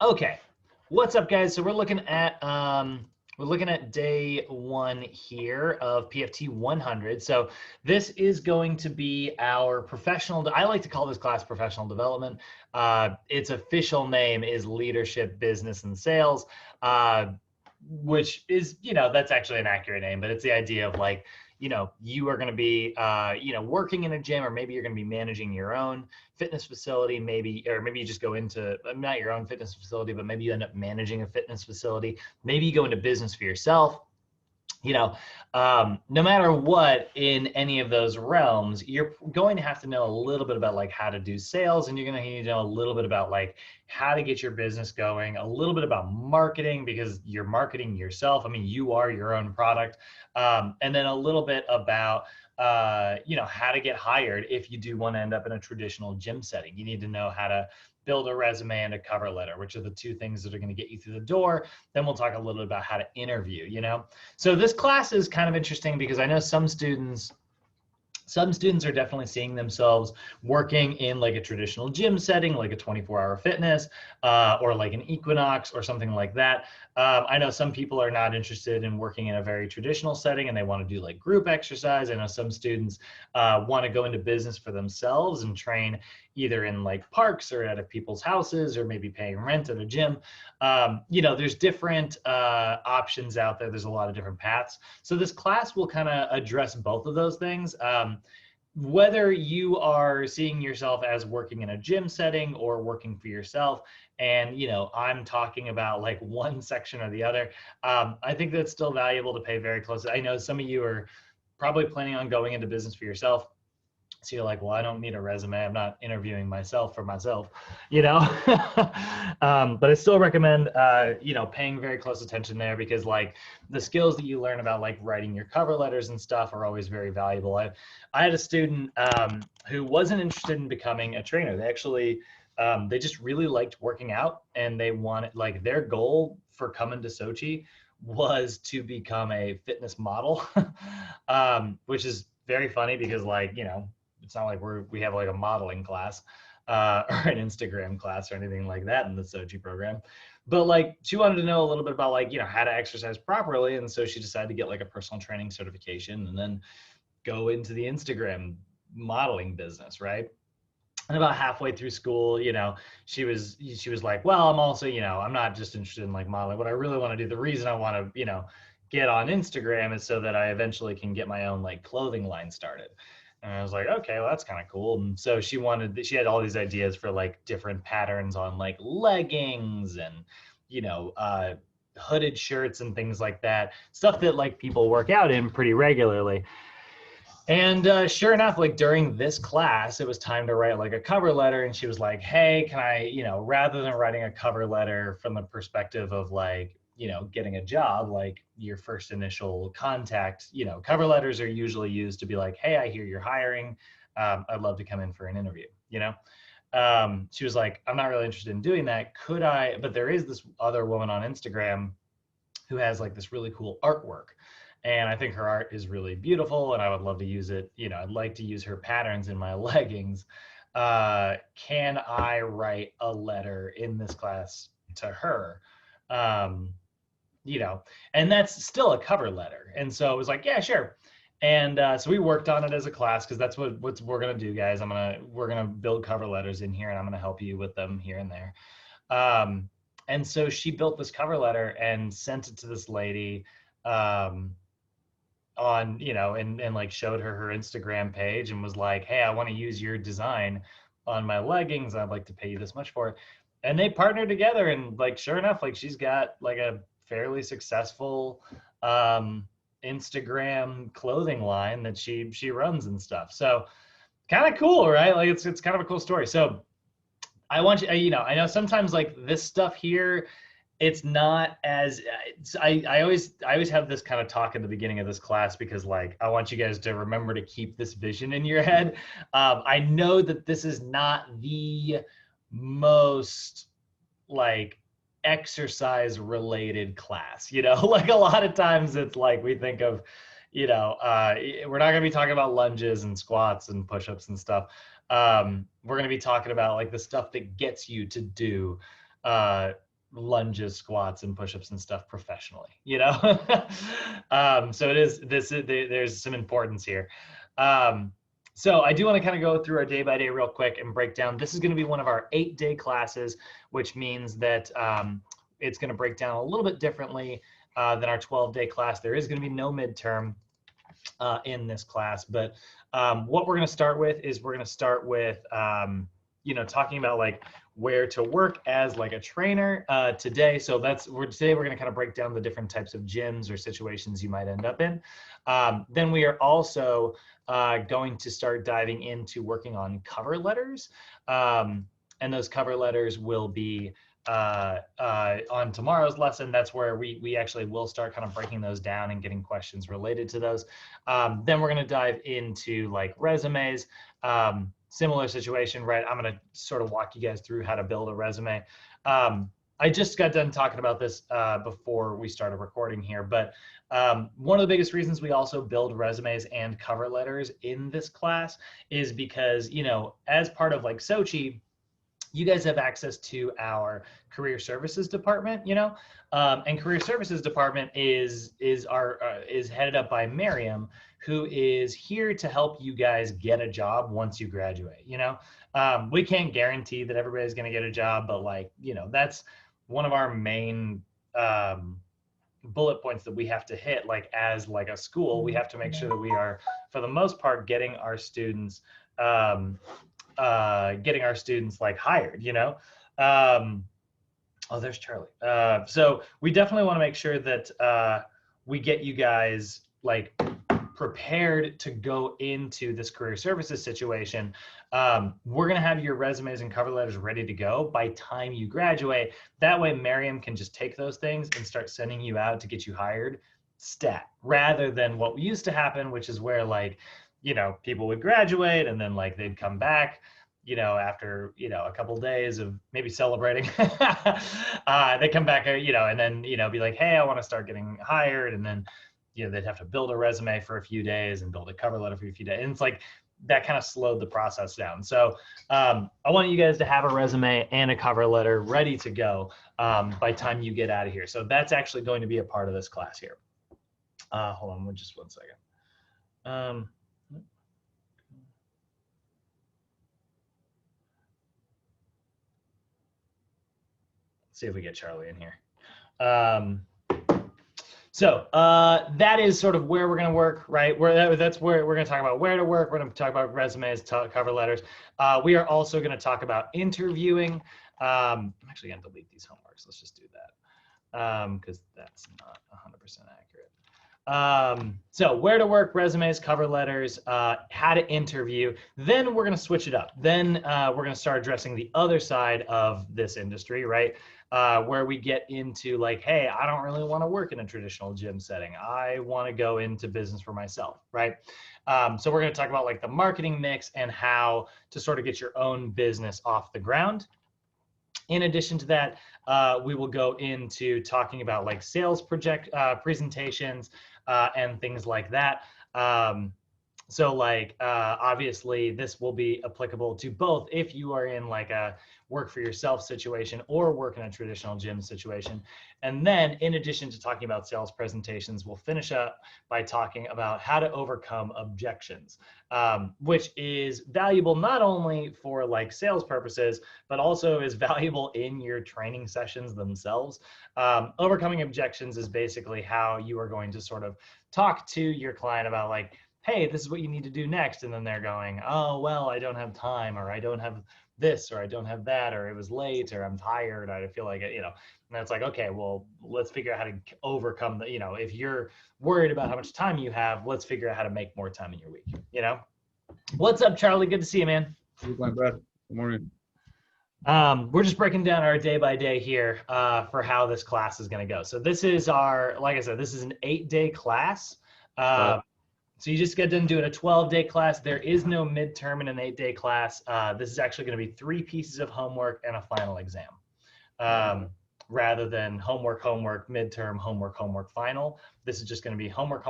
Okay, what's up, guys? So we're looking at day one here of PFT 100. So this is going to be our professional. I like to call this class professional development. Its official name is leadership, business, and sales, which is, that's actually an accurate name, but it's the idea of like, you are going to be, working in a gym, or maybe you're going to be managing your own fitness facility, maybe, or maybe you just go into not your own fitness facility, but maybe you end up managing a fitness facility. Maybe you go into business for yourself. No matter what in any of those realms, you're going to have to know a little bit about like how to do sales, and you're going to need to know a little bit about like how to get your business going, a little bit about marketing because you're marketing yourself. I mean, you are your own product. And then a little bit about how to get hired if you do want to end up in a traditional gym setting. You need to know how to build a resume and a cover letter, which are the two things that are going to get you through the door. Then we'll talk a little bit about how to interview, So this class is kind of interesting because I know some students are definitely seeing themselves working in like a traditional gym setting, like a 24-hour fitness, or like an Equinox or something like that. I know some people are not interested in working in a very traditional setting and they want to do like group exercise. I know some students want to go into business for themselves and train either in like parks or at people's houses, or maybe paying rent at a gym. There's different options out there. There's a lot of different paths. So this class will kind of address both of those things. Whether you are seeing yourself as working in a gym setting or working for yourself, and I'm talking about like one section or the other, I think that's still valuable to pay very close. I know some of you are probably planning on going into business for yourself. So you're like, well, I don't need a resume. I'm not interviewing myself for myself, but I still recommend, paying very close attention there, because like the skills that you learn about like writing your cover letters and stuff are always very valuable. I had a student who wasn't interested in becoming a trainer. They actually, they just really liked working out, and they wanted, like, their goal for coming to Sochi was to become a fitness model, which is very funny because like, it's not like we have like a modeling class or an Instagram class or anything like that in the Sochi program. But like, she wanted to know a little bit about like, how to exercise properly. And so she decided to get like a personal training certification and then go into the Instagram modeling business, right? And about halfway through school, she was like, well, I'm also, I'm not just interested in like modeling. What I really want to do, the reason I want to, get on Instagram is so that I eventually can get my own like clothing line started. And I was like, okay, well, that's kind of cool. And so she had all these ideas for like different patterns on like leggings and, hooded shirts and things like that, stuff that like people work out in pretty regularly. And sure enough, like during this class, it was time to write like a cover letter. And she was like, hey, can I, rather than writing a cover letter from the perspective of like, getting a job, like your first initial contact, cover letters are usually used to be like, hey, I hear you're hiring. I'd love to come in for an interview, She was like, I'm not really interested in doing that. Could I? But there is this other woman on Instagram who has like this really cool artwork. And I think her art is really beautiful and I would love to use it. I'd like to use her patterns in my leggings. Can I write a letter in this class to her? And that's still a cover letter. And so it was like, yeah, sure. And so we worked on it as a class, because that's what we're going to do, guys. We're going to build cover letters in here, and I'm going to help you with them here and there. And so she built this cover letter and sent it to this lady, and like showed her Instagram page and was like, hey, I want to use your design on my leggings. I'd like to pay you this much for it. And they partnered together, and like, sure enough, like she's got like a fairly successful Instagram clothing line that she runs and stuff. So kind of cool, right? Like it's kind of a cool story. So I want you, I know sometimes like this stuff here, it's not as I always have this kind of talk at the beginning of this class, because like I want you guys to remember to keep this vision in your head. I know that this is not the most like exercise related class, like a lot of times it's like we think of, we're not going to be talking about lunges and squats and push-ups and stuff. We're going to be talking about like the stuff that gets you to do lunges, squats, and push-ups and stuff professionally, you know? So there's some importance here. So I do want to kind of go through our day by day real quick and break down. This is going to be one of our 8-day classes, which means that it's going to break down a little bit differently than our 12-day class. There is going to be no midterm in this class, but what we're going to start with is we're going to start with talking about like where to work as like a trainer today. So today we're going to kind of break down the different types of gyms or situations you might end up in. Then we are also going to start diving into working on cover letters, and those cover letters will be on tomorrow's lesson. That's where we actually will start kind of breaking those down and getting questions related to those. Then we're going to dive into like resumes. Similar situation, right? I'm going to sort of walk you guys through how to build a resume. I just got done talking about this before we started recording here, but one of the biggest reasons we also build resumes and cover letters in this class is because, as part of like Sochi, you guys have access to our career services department, and career services department is headed up by Miriam, who is here to help you guys get a job once you graduate. We can't guarantee that everybody's going to get a job, but that's one of our main bullet points that we have to hit. Like as like a school, we have to make sure that we are, for the most part, getting our students like hired, oh, there's Charlie. So we definitely want to make sure that we get you guys like prepared to go into this career services situation. We're going to have your resumes and cover letters ready to go by time you graduate. That way Miriam can just take those things and start sending you out to get you hired stat, rather than what used to happen, which is where like, people would graduate and then like they'd come back, after, a couple of days of maybe celebrating, they come back, and then, be like, hey, I want to start getting hired. And then, they'd have to build a resume for a few days and build a cover letter for a few days. And it's like, that kind of slowed the process down. So I want you guys to have a resume and a cover letter ready to go by time you get out of here. So that's actually going to be a part of this class here. Hold on just one second. See if we get Charlie in here. So that is sort of where we're going to work, right? That's where we're going to talk about where to work. We're going to talk about resumes, cover letters. We are also going to talk about interviewing. I'm actually going to delete these homeworks. Let's just do that because that's not 100% accurate. So where to work, resumes, cover letters, how to interview. Then we're going to switch it up. Then we're going to start addressing the other side of this industry, right? Where we get into like, hey, I don't really want to work in a traditional gym setting. I want to go into business for myself, right? So we're going to talk about like the marketing mix and how to sort of get your own business off the ground. In addition to that, we will go into talking about like sales presentations and things like that. So like, obviously this will be applicable to both if you are in like a work for yourself situation or work in a traditional gym situation. And then in addition to talking about sales presentations, we'll finish up by talking about how to overcome objections, which is valuable not only for like sales purposes, but also is valuable in your training sessions themselves. Overcoming objections is basically how you are going to sort of talk to your client about like, hey, this is what you need to do next. And then they're going, oh, well, I don't have time, or I don't have this, or I don't have that, or it was late, or I'm tired. I feel like it, and that's like, okay, well, let's figure out how to overcome the, if you're worried about how much time you have, let's figure out how to make more time in your week, What's up, Charlie? Good to see you, man. Good morning. We're just breaking down our day by day here for how this class is going to go. So this is like I said, this is an 8-day class. So you just get done doing a 12-day class. There is no midterm in an 8-day class. This is actually going to be 3 pieces of homework and a final exam, rather than homework, midterm, homework, final. This is just going to be homework,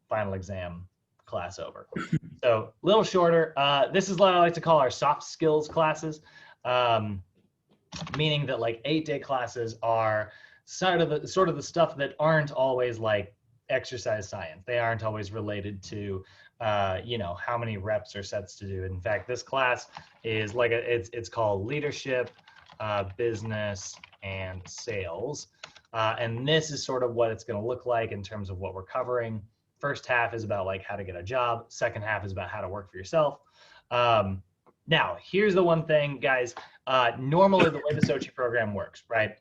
final exam, class over. So a little shorter. This is what I like to call our soft skills classes. meaning that like 8-day classes are sort of the stuff that aren't always like exercise science. They aren't always related to how many reps or sets to do. In fact, this class is like it's called leadership, business, and sales. And this is sort of what it's going to look like in terms of what we're covering. First half is about like how to get a job. Second half is about how to work for yourself. Now, here's the one thing, guys. Normally, the way the Sochi program works, right?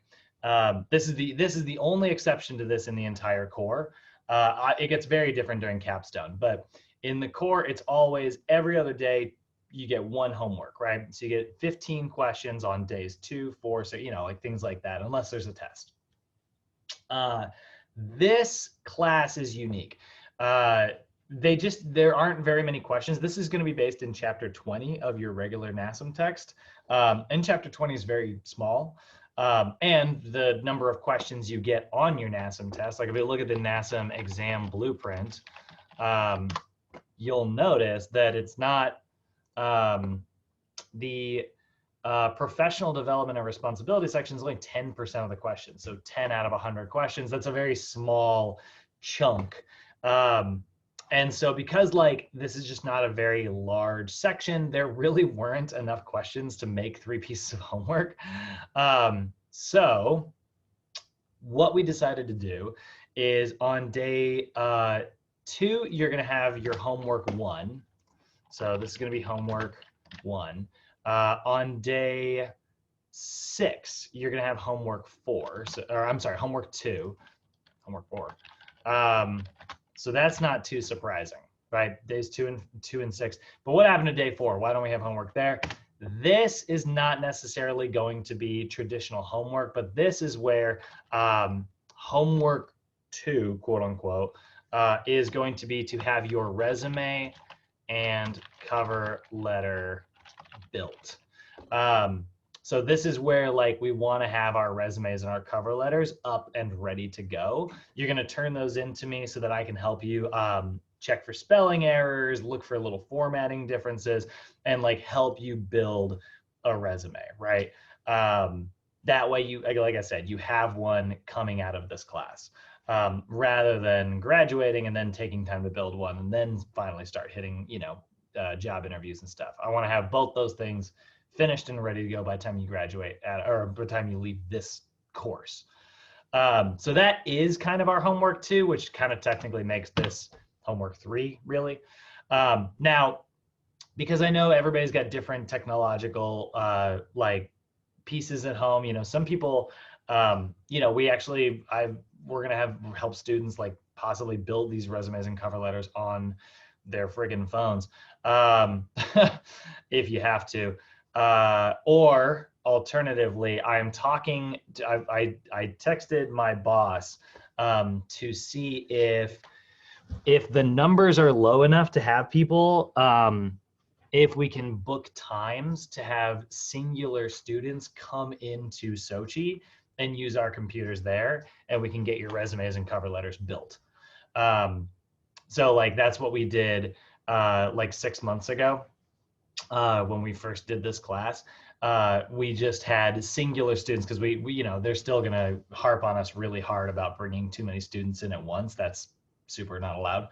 This is the only exception to this in the entire core. It gets very different during capstone, but in the core, it's always every other day you get one homework, right? So you get 15 questions on days 2, 4, so like things like that, unless there's a test. This class is unique. There aren't very many questions. This is going to be based in chapter 20 of your regular NASM text. And chapter 20 is very small. And the number of questions you get on your NASM test, like if you look at the NASM exam blueprint, you'll notice that it's not the professional development and responsibility section is only 10% of the questions. So 10 out of 100 questions, that's a very small chunk. And so because like this is just not a very large section, there really weren't enough questions to make 3 pieces of homework. So what we decided to do is on day 2, you're going to have your homework 1. So this is going to be homework 1. On day 6, you're going to have homework 4. Homework 2, homework 4. So that's not too surprising, right? Days 2 and 6. But what happened to day 4? Why don't we have homework there? This is not necessarily going to be traditional homework, but this is where homework 2, quote unquote, is going to be to have your resume and cover letter built. So this is where like we want to have our resumes and our cover letters up and ready to go. You're going to turn those into me so that I can help you check for spelling errors, look for little formatting differences, and like help you build a resume, right? That way you, like I said, you have one coming out of this class rather than graduating and then taking time to build one and then finally start hitting, job interviews and stuff. I want to have both those things finished and ready to go by the time you graduate or by the time you leave this course. So that is kind of our homework 2, which kind of technically makes this homework 3, really. Now, because I know everybody's got different technological like pieces at home, some people, we're going to help students like possibly build these resumes and cover letters on their friggin' phones if you have to. Or alternatively, I texted my boss to see if the numbers are low enough to have people, if we can book times to have singular students come into Sochi and use our computers there, and we can get your resumes and cover letters built. So like that's what we did like 6 months ago. When we first did this class, we just had singular students because we they're still going to harp on us really hard about bringing too many students in at once. That's super not allowed.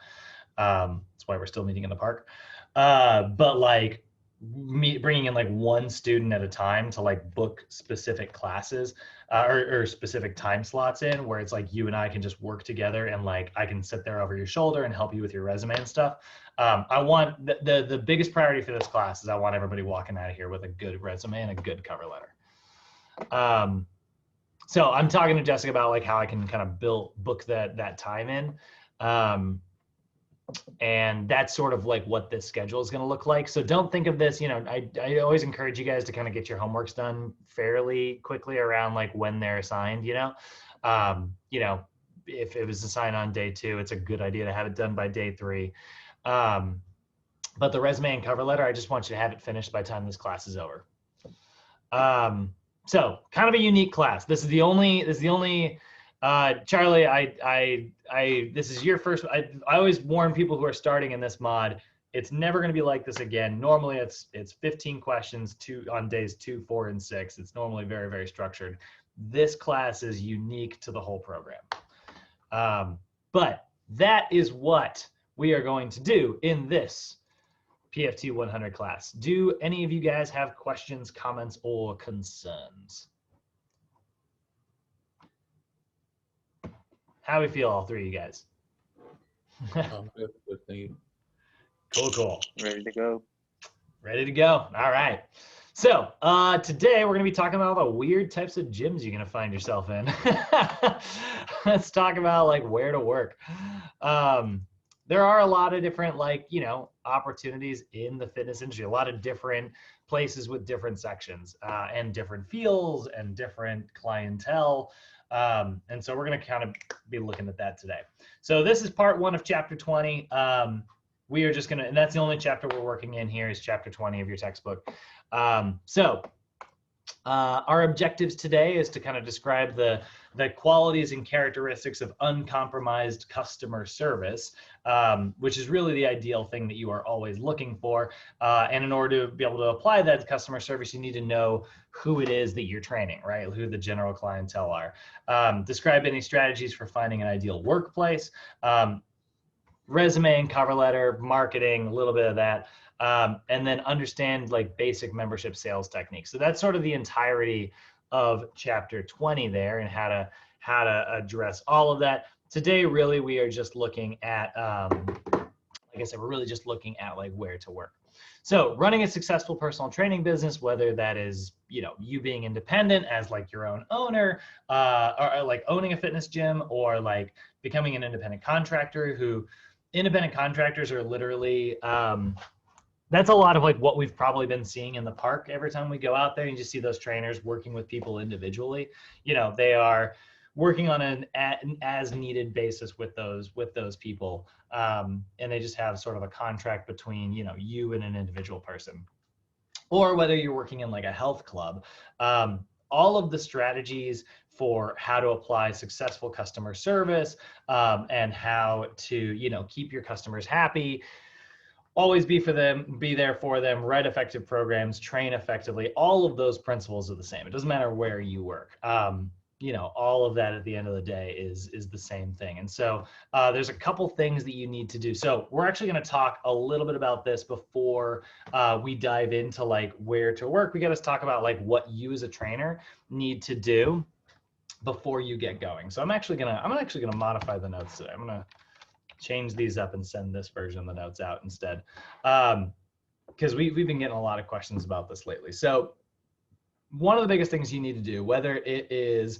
That's why we're still meeting in the park. But like bringing in like one student at a time to like book specific classes or specific time slots in where it's like you and I can just work together and like I can sit there over your shoulder and help you with your resume and stuff. I want the biggest priority for this class is I want everybody walking out of here with a good resume and a good cover letter. So I'm talking to Jessica about like how I can kind of book that time in. And that's sort of like what this schedule is going to look like. So don't think of this, I always encourage you guys to kind of get your homeworks done fairly quickly around like when they're assigned, if it was assigned on day 2, it's a good idea to have it done by day 3. But the resume and cover letter, I just want you to have it finished by the time this class is over. So kind of a unique class. This is the only Charlie, this is your first. I always warn people who are starting in this mod. It's never going to be like this again. Normally it's 15 questions on days 2, 4, and 6. It's normally very, very structured. This class is unique to the whole program. But that is what we are going to do in this PFT 100 class. Do any of you guys have questions, comments, or concerns? How do we feel, all three of you guys? Good, thank you. Cool. Ready to go. Ready to go. All right. So today we're going to be talking about the weird types of gyms you're going to find yourself in. Let's talk about like where to work. There are a lot of different opportunities in the fitness industry, a lot of different places with different sections and different feels and different clientele. And so we're going to kind of be looking at that today. So this is part 1 of chapter 20. We are just going to, and that's the only chapter we're working in here is chapter 20 of your textbook. Our objectives today is to kind of describe the qualities and characteristics of uncompromised customer service, which is really the ideal thing that you are always looking for. And in order to be able to apply that to customer service, you need to know who it is that you're training, right? Who the general clientele are. Describe any strategies for finding an ideal workplace. Resume and cover letter, marketing, a little bit of that. And then understand like basic membership sales techniques. So that's sort of the entirety of chapter 20 there, and how to address all of that. Today, really, we are just looking at, like I said, we're really just looking at like where to work. So running a successful personal training business, whether that is, you being independent as like your own owner, or like owning a fitness gym, or like becoming an independent contractor. Independent contractors are literally, that's a lot of like what we've probably been seeing in the park every time we go out there. You just see those trainers working with people individually. They are working on an as needed basis with those people. And they just have sort of a contract between, you and an individual person. Or whether you're working in like a health club, all of the strategies for how to apply successful customer service and how to, keep your customers happy, always be there for them, write effective programs, train effectively. All of those principles are the same. It doesn't matter where you work. All of that at the end of the day is the same thing. And so there's a couple things that you need to do. So we're actually going to talk a little bit about this before we dive into like where to work. We got to talk about like what you as a trainer need to do before you get going. So I'm actually gonna modify the notes today. I'm gonna change these up and send this version of the notes out instead, because we've been getting a lot of questions about this lately. So one of the biggest things you need to do, whether it is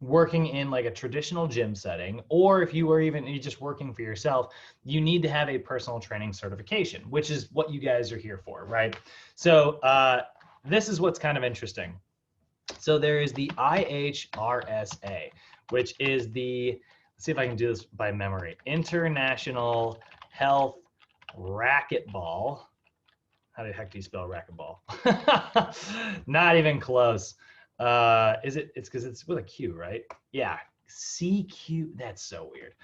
working in like a traditional gym setting, or if you are you're just working for yourself, you need to have a personal training certification, which is what you guys are here for, right? So this is what's kind of interesting. So there is the IHRSA, which is let's see if I can do this by memory, International Health Racquetball. How the heck do you spell racquetball? Not even close. It's because it's with a Q, right? Yeah, CQ, that's so weird.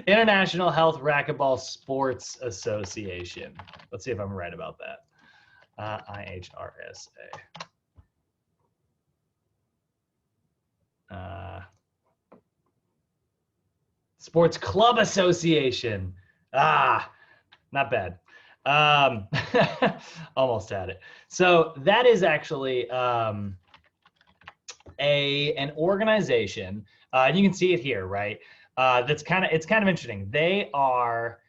International Health Racquetball Sports Association. Let's see if I'm right about that. IHRSA. Sports Club Association. Not bad. Almost had it. So that is actually an organization, and you can see it here, right? It's kind of interesting. They are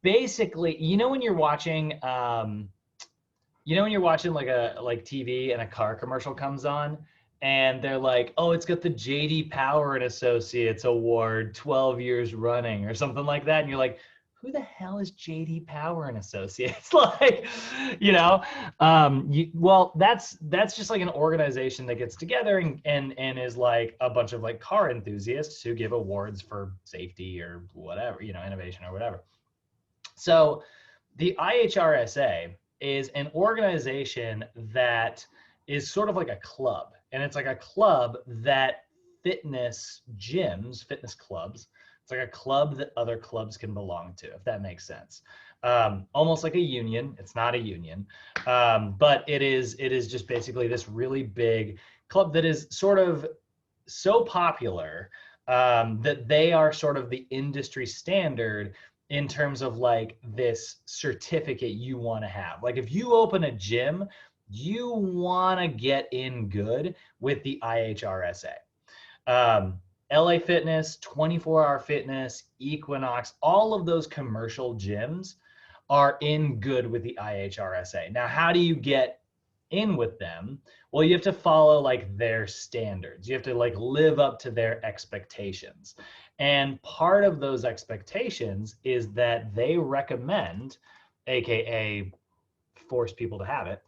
basically, when you're watching, like TV and a car commercial comes on, and they're like, oh, it's got the J.D. Power and Associates Award 12 years running or something like that. And you're like, who the hell is J.D. Power and Associates? Like, well, that's just like an organization that gets together and is like a bunch of like car enthusiasts who give awards for safety or whatever, innovation or whatever. So the IHRSA is an organization that is sort of like a club. And it's like a club that fitness clubs It's like a club that other clubs can belong to, if that makes sense. Almost like a union. It's not a union, but it is just basically this really big club that is sort of so popular that they are sort of the industry standard in terms of like this certificate you want to have. Like if you open a gym, you want to get in good with the IHRSA. LA Fitness, 24 Hour Fitness, Equinox, all of those commercial gyms are in good with the IHRSA. Now, how do you get in with them? Well, you have to follow like their standards. You have to like live up to their expectations. And part of those expectations is that they recommend, AKA force people to have it,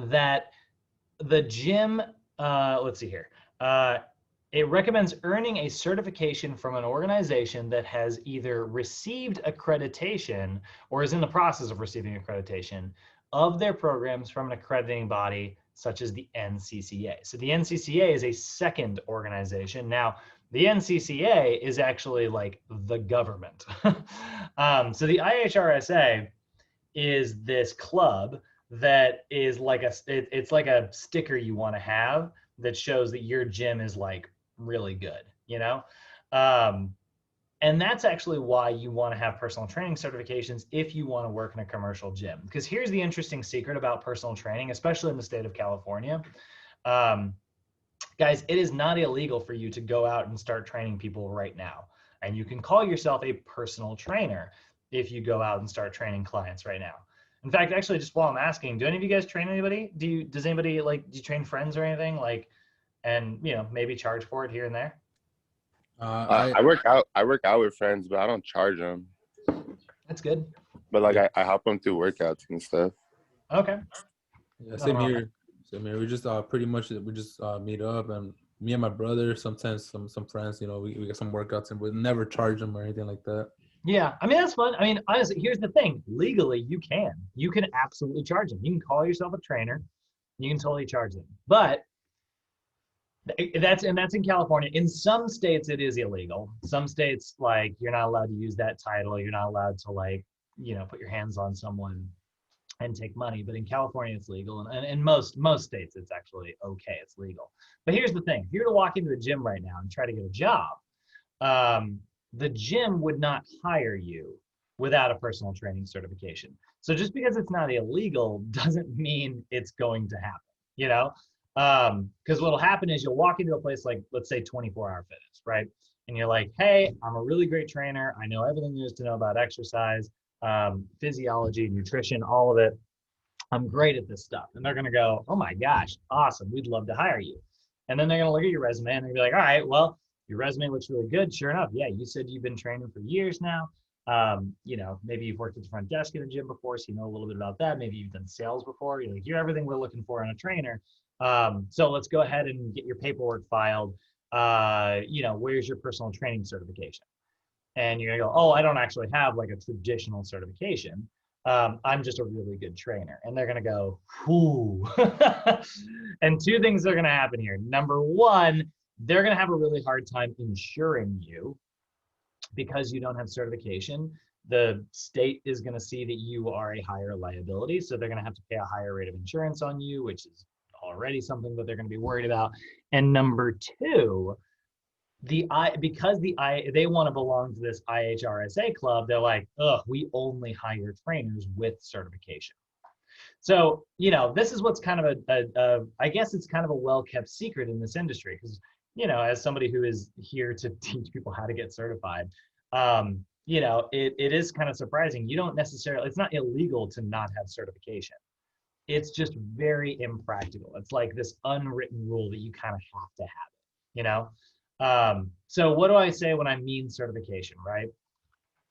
that the gym, let's see here, uh, it recommends earning a certification from an organization that has either received accreditation or is in the process of receiving accreditation of their programs from an accrediting body such as the NCCA. So the NCCA is a second organization. Now, the NCCA is actually like the government. So the IHRSA is this club that is like it's like a sticker you want to have that shows that your gym is like really good, you know? Um, and that's actually why you want to have personal training certifications if you want to work in a commercial gym. Because here's the interesting secret about personal training, especially in the state of California. Um, Guys, it is not illegal for you to go out and start training people right now. And you can call yourself a personal trainer if you go out and start training clients right now. In fact, actually, just while I'm asking, do any of you guys train anybody? Does anybody like, do you train friends or anything? Like, and maybe charge for it here and there? I I work out. I work out with friends, but I don't charge them. That's good. But like I help them through workouts and stuff. Okay. Yeah, Nothing same wrong with here. Same here. We just pretty much meet up, and me and my brother, sometimes some friends, we get some workouts, and we never charge them or anything like that. Yeah, I mean, that's fun. I mean, honestly, here's the thing. Legally, you can absolutely charge them. You can call yourself a trainer. You can totally charge them. But that's in California. In some states, it is illegal. Some states, like, you're not allowed to use that title. You're not allowed to, like, put your hands on someone and take money. But in California, it's legal. And in most states, it's actually okay. It's legal. But here's the thing. If you were to walk into a gym right now and try to get a job, the gym would not hire you without a personal training certification. So just because it's not illegal doesn't mean it's going to happen, you know? Because what'll happen is you'll walk into a place like, let's say 24-hour fitness, right? And you're like, hey, I'm a really great trainer. I know everything there is to know about exercise, physiology, nutrition, all of it. I'm great at this stuff. And they're going to go, oh my gosh, awesome. We'd love to hire you. And then they're going to look at your resume and they're going to be like, all right, well, your resume looks really good. Sure enough. Yeah, you said you've been training for years now. Maybe you've worked at the front desk in a gym before, so you know a little bit about that. Maybe you've done sales before. You're like, you're everything we're looking for in a trainer. So let's go ahead and get your paperwork filed. Where's your personal training certification? And you're gonna go, oh, I don't actually have like a traditional certification. I'm just a really good trainer. And they're gonna go, whoo. And two things are gonna happen here. Number one, they're gonna have a really hard time insuring you because you don't have certification. The state is gonna see that you are a higher liability. So they're gonna have to pay a higher rate of insurance on you, which is already something that they're gonna be worried about. And number two, they want to belong to this IHRSA club, they're like, ugh, we only hire trainers with certification. So, this is what's kind of I guess it's kind of a well-kept secret in this industry because, as somebody who is here to teach people how to get certified, it is kind of surprising. You don't necessarily, it's not illegal to not have certification. It's just very impractical. It's like this unwritten rule that you kind of have to have it, So what do I say when I mean certification, right?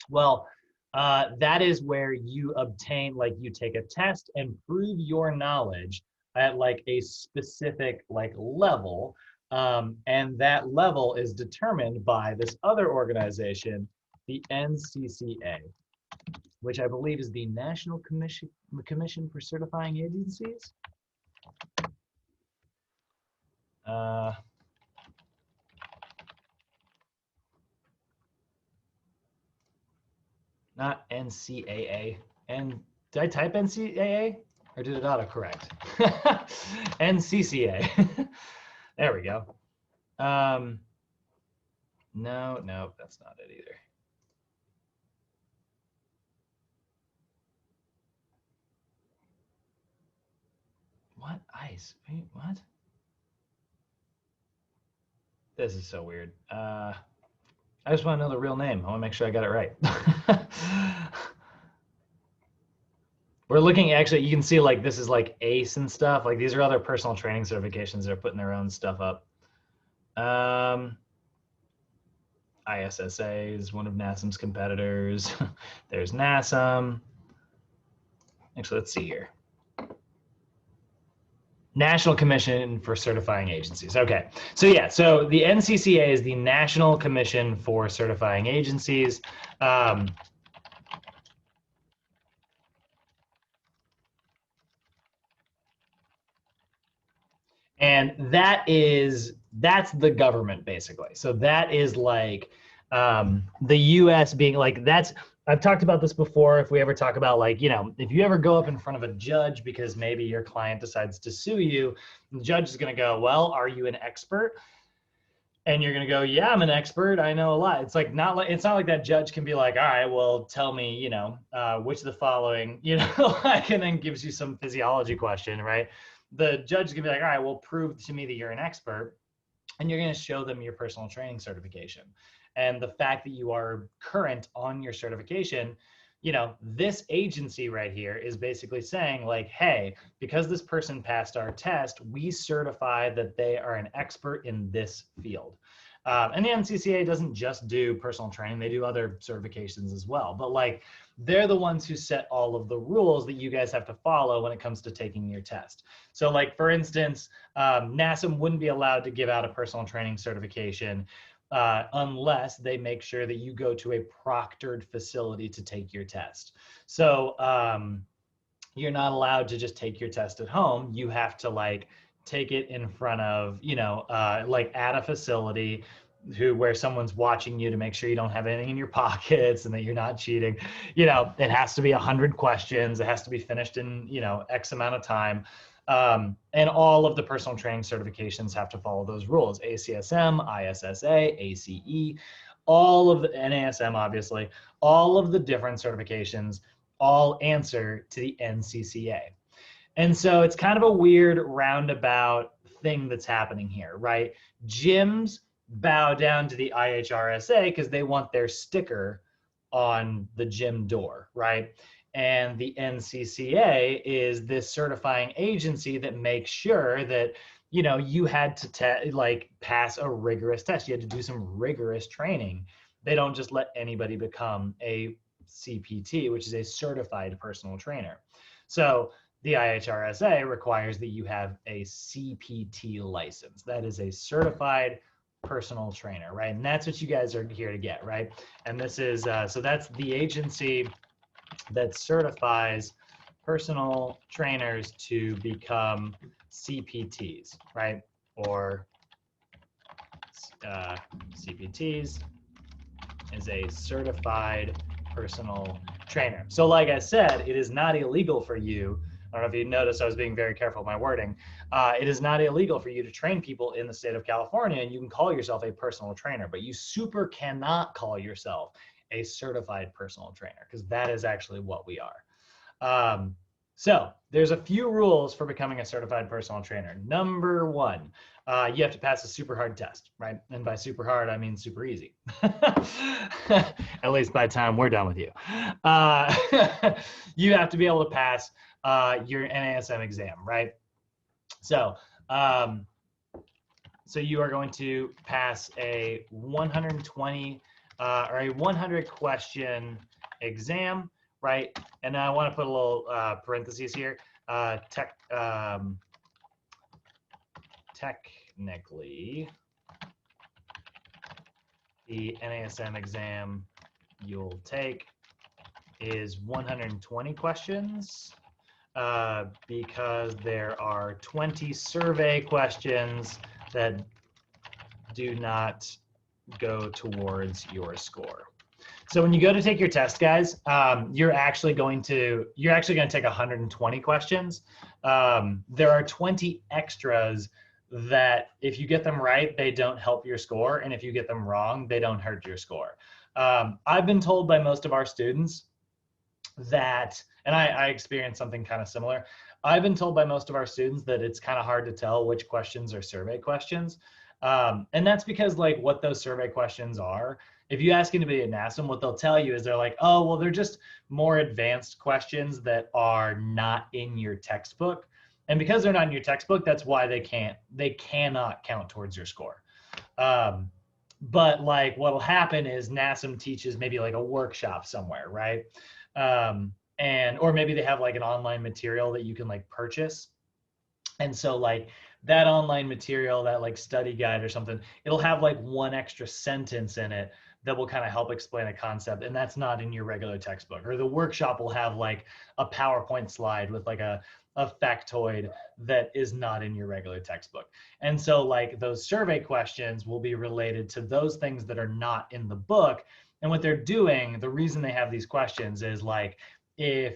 Well, that is where you obtain, like, you take a test and prove your knowledge at like a specific like level. And that level is determined by this other organization, the NCCA, which I believe is the National Commission for Certifying Agencies. not NCAA. And did I type NCAA or did it autocorrect? NCCA. There we go. No, that's not it either. What? ICE? Wait, what? This is so weird. I just want to know the real name. I want to make sure I got it right. We're looking, actually, you can see like this is like ACE and stuff. Like these are other personal training certifications that are putting their own stuff up. ISSA is one of NASM's competitors. There's NASM. Actually, let's see here. National Commission for Certifying Agencies. Okay, so yeah, so the NCCA is the National Commission for Certifying Agencies. And that's the government basically. So that is like the US being like, I've talked about this before. If we ever talk about like, if you ever go up in front of a judge because maybe your client decides to sue you, the judge is going to go, well, are you an expert? And you're going to go, yeah, I'm an expert. I know a lot. It's not like that judge can be like, all right, well, tell me, which of the following, like, and then gives you some physiology question, right? The judge is going to be like, all right, well, prove to me that you're an expert. And you're going to show them your personal training certification. And the fact that you are current on your certification, this agency right here is basically saying like, hey, because this person passed our test, we certify that they are an expert in this field. And the NCCA doesn't just do personal training, they do other certifications as well. But like, they're the ones who set all of the rules that you guys have to follow when it comes to taking your test. So like, for instance, NASM wouldn't be allowed to give out a personal training certification unless they make sure that you go to a proctored facility to take your test. So you're not allowed to just take your test at home. You have to like take it in front of, like at a facility where someone's watching you to make sure you don't have anything in your pockets and that you're not cheating. It has to be 100 questions. It has to be finished in, X amount of time. And all of the personal training certifications have to follow those rules. ACSM, ISSA, ACE, all of the NASM, obviously, all of the different certifications all answer to the NCCA. And so it's kind of a weird roundabout thing that's happening here, right? Gyms bow down to the IHRSA because they want their sticker on the gym door, right? And the NCCA is this certifying agency that makes sure that, you had to pass a rigorous test. You had to do some rigorous training. They don't just let anybody become a CPT, which is a certified personal trainer. So the IHRSA requires that you have a CPT license. That is a certified personal trainer, right? And that's what you guys are here to get, right? And this is, so that's the agency that certifies personal trainers to become CPTs, right? Or CPTs is a certified personal trainer. So like I said, it is not illegal for you. I don't know if you noticed, I was being very careful with my wording. It is not illegal for you to train people in the state of California, and you can call yourself a personal trainer, but you super cannot call yourself a certified personal trainer, because that is actually what we are. So there's a few rules for becoming a certified personal trainer. Number one, you have to pass a super hard test, right? And by super hard, I mean super easy. At least by the time we're done with you. You have to be able to pass your NASM exam, right? So, so you are going to pass a 120 or a 100 question exam, right? And I want to put a little parentheses here. Technically, the NASM exam you'll take is 120 questions because there are 20 survey questions that do not go towards your score. So when you go to take your test, guys, you're actually going to take 120 questions. There are 20 extras that if you get them right, they don't help your score. And if you get them wrong, they don't hurt your score. I've been told by most of our students that, and I experienced something kind of similar. I've been told by most of our students that it's kind of hard to tell which questions are survey questions. And that's because like what those survey questions are, if you ask anybody at NASM, what they'll tell you is they're like, oh, well, they're just more advanced questions that are not in your textbook. And because they're not in your textbook, that's why they cannot count towards your score. But like what'll happen is NASM teaches maybe like a workshop somewhere, right? Or maybe they have like an online material that you can like purchase. And so like that online material, that like study guide or something, it'll have like one extra sentence in it that will kind of help explain a concept. And that's not in your regular textbook. Or the workshop will have like a PowerPoint slide with like a factoid that is not in your regular textbook. And so like those survey questions will be related to those things that are not in the book. And what they're doing, the reason they have these questions is like, if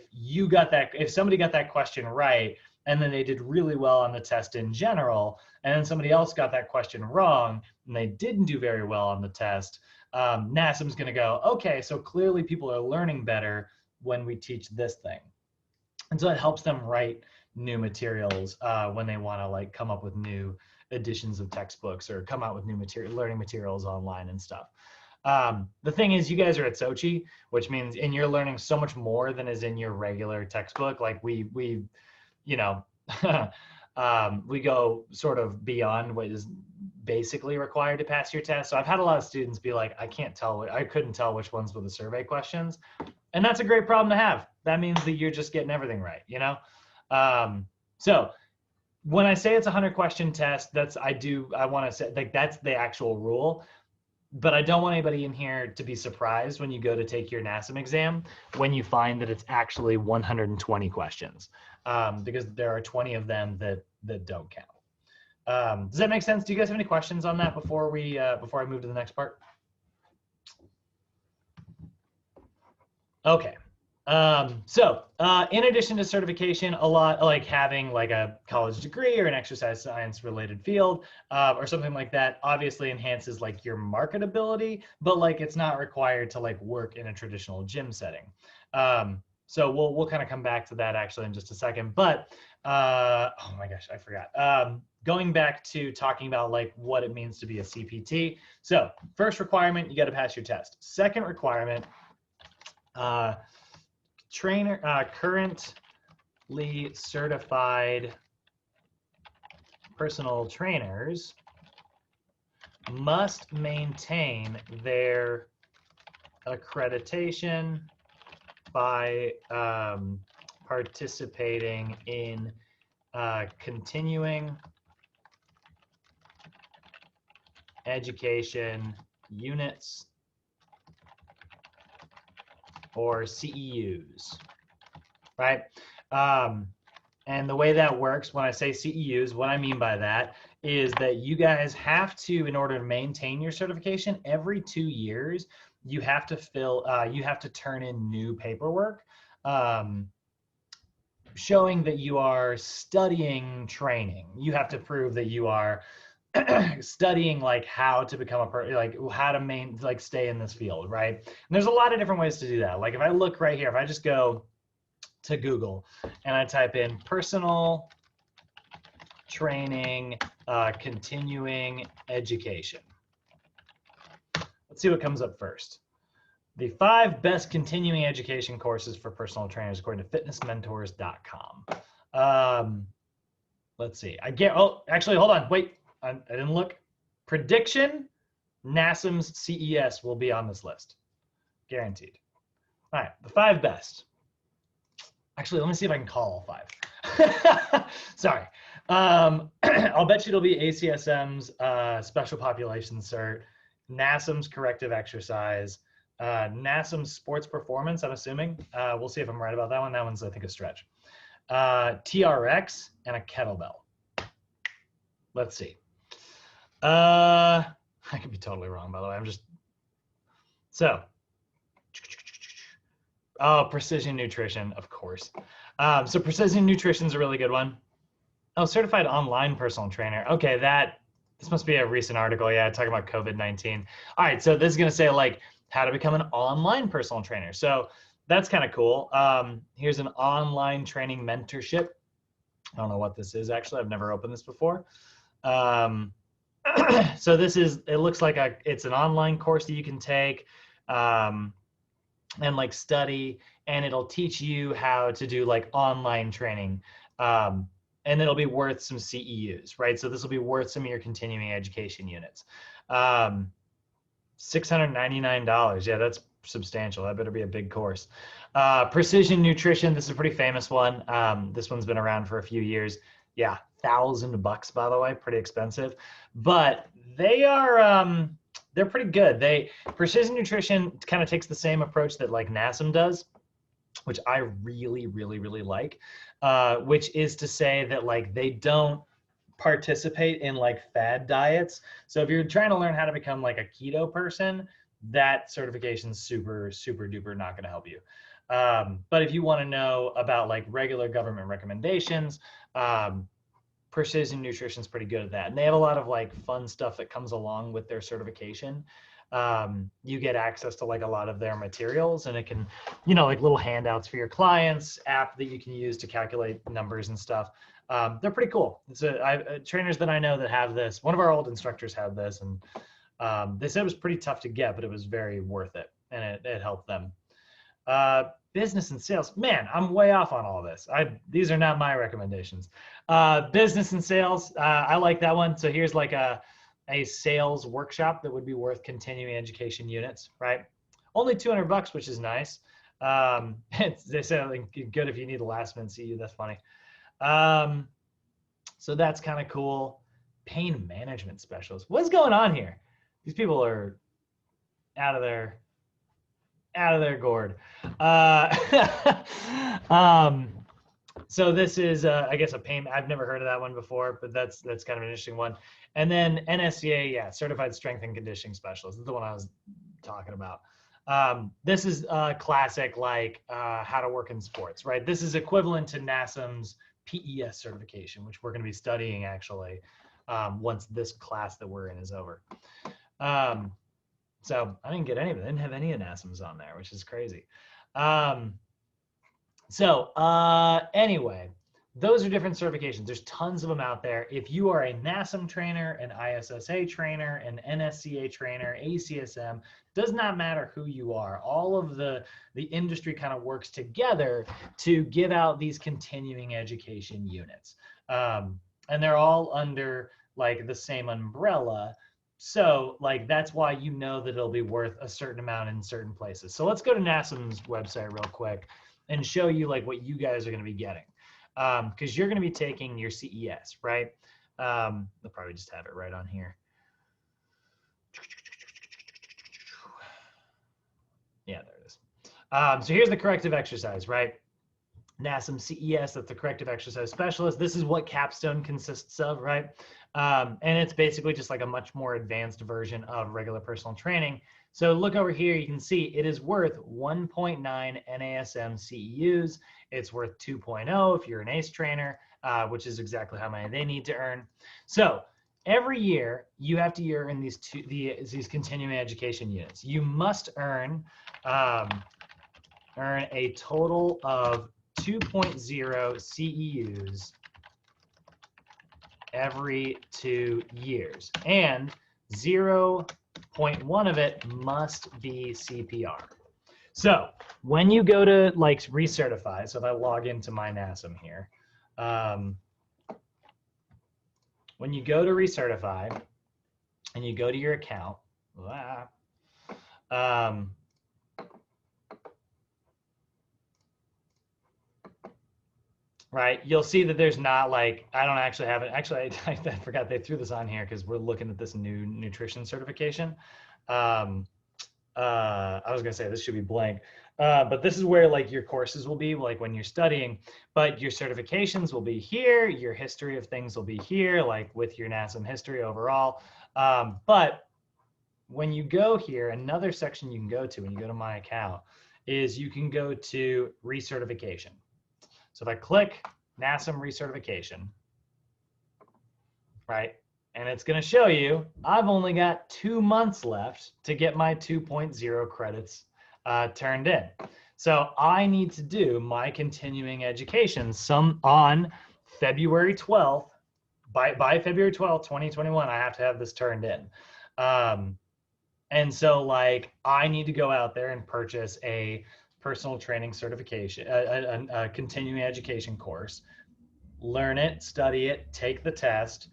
somebody got that question right, and then they did really well on the test in general, and then somebody else got that question wrong, and they didn't do very well on the test, NASM's gonna go, okay, so clearly people are learning better when we teach this thing. And so it helps them write new materials when they wanna like come up with new editions of textbooks or come out with new learning materials online and stuff. The thing is, you guys are at Sochi, which means, and you're learning so much more than is in your regular textbook. Like we you know, we go sort of beyond what is basically required to pass your test. So I've had a lot of students be like, I couldn't tell which ones were the survey questions. And that's a great problem to have. That means that you're just getting everything right, you know? So when I say it's a 100-question test, I want to say like that's the actual rule. But I don't want anybody in here to be surprised when you go to take your NASM exam when you find that it's actually 120 questions, because there are 20 of them that don't count. Does that make sense? Do you guys have any questions on that before I move to the next part? Okay. So in addition to certification, a lot like having like a college degree or an exercise science related field or something like that obviously enhances like your marketability, but like it's not required to like work in a traditional gym setting. So we'll kind of come back to that actually in just a second, but oh my gosh, I forgot. Going back to talking about like what it means to be a CPT. So first requirement, you got to pass your test. Second requirement, currently certified personal trainers must maintain their accreditation by participating in continuing education units or CEUs, right? And the way that works, when I say CEUs, what I mean by that is that you guys have to, in order to maintain your certification, every 2 years, you have to turn in new paperwork showing that you are studying training. You have to prove that you are studying like how to become how to stay in this field, right? And there's a lot of different ways to do that. Like if I look right here, if I just go to Google and I type in personal training continuing education, let's see what comes up first. The 5 best continuing education courses for personal trainers according to fitnessmentors.com. Let's see. Actually, hold on. Wait. I didn't look. Prediction, NASM's CES will be on this list. Guaranteed. All right, the 5 best. Actually, let me see if I can call all 5. Sorry. I'll bet you it'll be ACSM's special population cert, NASM's corrective exercise, NASM's sports performance, I'm assuming. We'll see if I'm right about that one. That one's, I think, a stretch. TRX and a kettlebell. Let's see. I could be totally wrong, by the way. So Oh, precision nutrition, of course. So precision nutrition is a really good one. Oh, certified online personal trainer. Okay, this must be a recent article. Yeah, talking about COVID-19. All right, so this is gonna say like how to become an online personal trainer. So that's kind of cool. Here's an online training mentorship. I don't know what this is actually. I've never opened this before. Um, so it looks like it's an online course that you can take. And like study, and it'll teach you how to do like online training. And it'll be worth some CEUs, right? So this will be worth some of your continuing education units. $699. Yeah, that's substantial. That better be a big course. Precision nutrition. This is a pretty famous one. This one's been around for a few years. Yeah, $1,000, by the way, pretty expensive, but they're pretty good. Precision nutrition kind of takes the same approach that like NASM does, which I really, really, really like, which is to say that like they don't participate in like fad diets. So if you're trying to learn how to become like a keto person, that certification's super, super duper not going to help you. But if you want to know about like regular government recommendations, precision nutrition is pretty good at that. And they have a lot of like fun stuff that comes along with their certification. You get access to like a lot of their materials, and it can, like little handouts for your clients, app that you can use to calculate numbers and stuff. They're pretty cool. Trainers that I know that have this, one of our old instructors had this, and they said it was pretty tough to get, but it was very worth it, and it helped them. Business and sales. Man, I'm way off on all this. These are not my recommendations. Business and sales. I like that one. So here's like a sales workshop that would be worth continuing education units, right? Only $200, which is nice. They said like, good if you need a last minute CU. That's funny. So that's kind of cool. Pain management specialist. What's going on here? These people are out of their gourd. So this is, I guess, a pain. I've never heard of that one before, but that's kind of an interesting one. And then NSCA, yeah, Certified Strength and Conditioning Specialist. This is the one I was talking about. This is classic, like how to work in sports, right? This is equivalent to NASM's PES certification, which we're going to be studying actually once this class that we're in is over. So I didn't get any of it. I didn't have any NASMs on there, which is crazy. Anyway, those are different certifications. There's tons of them out there. If you are a NASM trainer, an ISSA trainer, an NSCA trainer, ACSM, does not matter who you are. All of the industry kind of works together to give out these continuing education units. And they're all under like the same umbrella. So like, that's why that it'll be worth a certain amount in certain places. So let's go to NASM's website real quick and show you like what you guys are going to be getting. Because you're going to be taking your CES, right? They'll probably just have it right on here. Yeah, there it is. So here's the corrective exercise, right? NASM CES, that's the corrective exercise specialist. This is what Capstone consists of, right? And it's basically just like a much more advanced version of regular personal training. So look over here, you can see it is worth 1.9 NASM CEUs. It's worth 2.0 if you're an ACE trainer, which is exactly how many they need to earn. So every year you have to earn these continuing education units. You must earn a total of 2.0 CEUs every 2 years, and 0.1 of it must be CPR. So when you go to like recertify, so if I log into my NASM here, when you go to recertify and you go to your account, right, you'll see that there's not like, I don't actually have it. Actually, I forgot they threw this on here because we're looking at this new nutrition certification. I was gonna say this should be blank, but this is where like your courses will be like when you're studying, but your certifications will be here. Your history of things will be here, like with your NASM history overall. But when you go here, another section you can go to when you go to my account is you can go to recertification. So if I click NASM recertification, right, and it's going to show you I've only got 2 months left to get my 2.0 credits turned in. So I need to do my continuing education on February 12th. By February 12th, 2021, I have to have this turned in. And so like I need to go out there and purchase a personal training certification, a continuing education course, learn it, study it, take the test,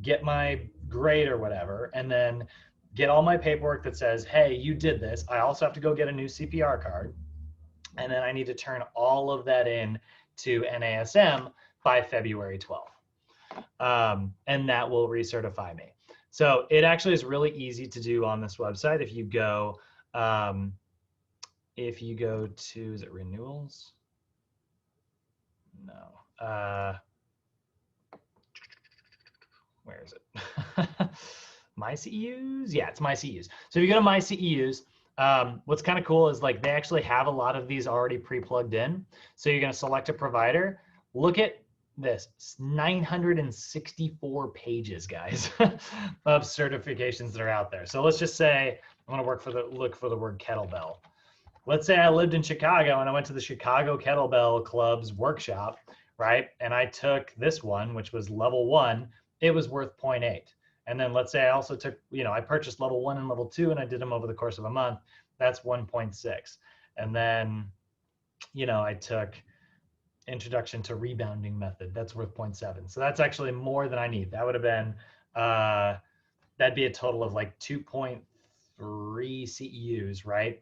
get my grade or whatever, and then get all my paperwork that says, hey, you did this. I also have to go get a new CPR card. And then I need to turn all of that in to NASM by February 12th. And that will recertify me. So it actually is really easy to do on this website. If you go to, is it renewals? No. Where is it? My CEUs? Yeah, it's my CEUs. So if you go to my CEUs, what's kind of cool is like they actually have a lot of these already pre-plugged in. So you're going to select a provider. Look at this, 964 pages, guys, of certifications that are out there. So let's just say I want to look for the word kettlebell. Let's say I lived in Chicago and I went to the Chicago Kettlebell Club's workshop, right? And I took this one, which was level 1. It was worth 0.8. And then let's say I also took, I purchased level 1 and level 2 and I did them over the course of a month. That's 1.6. And then, I took introduction to rebounding method. That's worth 0.7. So that's actually more than I need. That would have been, that'd be a total of like 2.3 CEUs, right?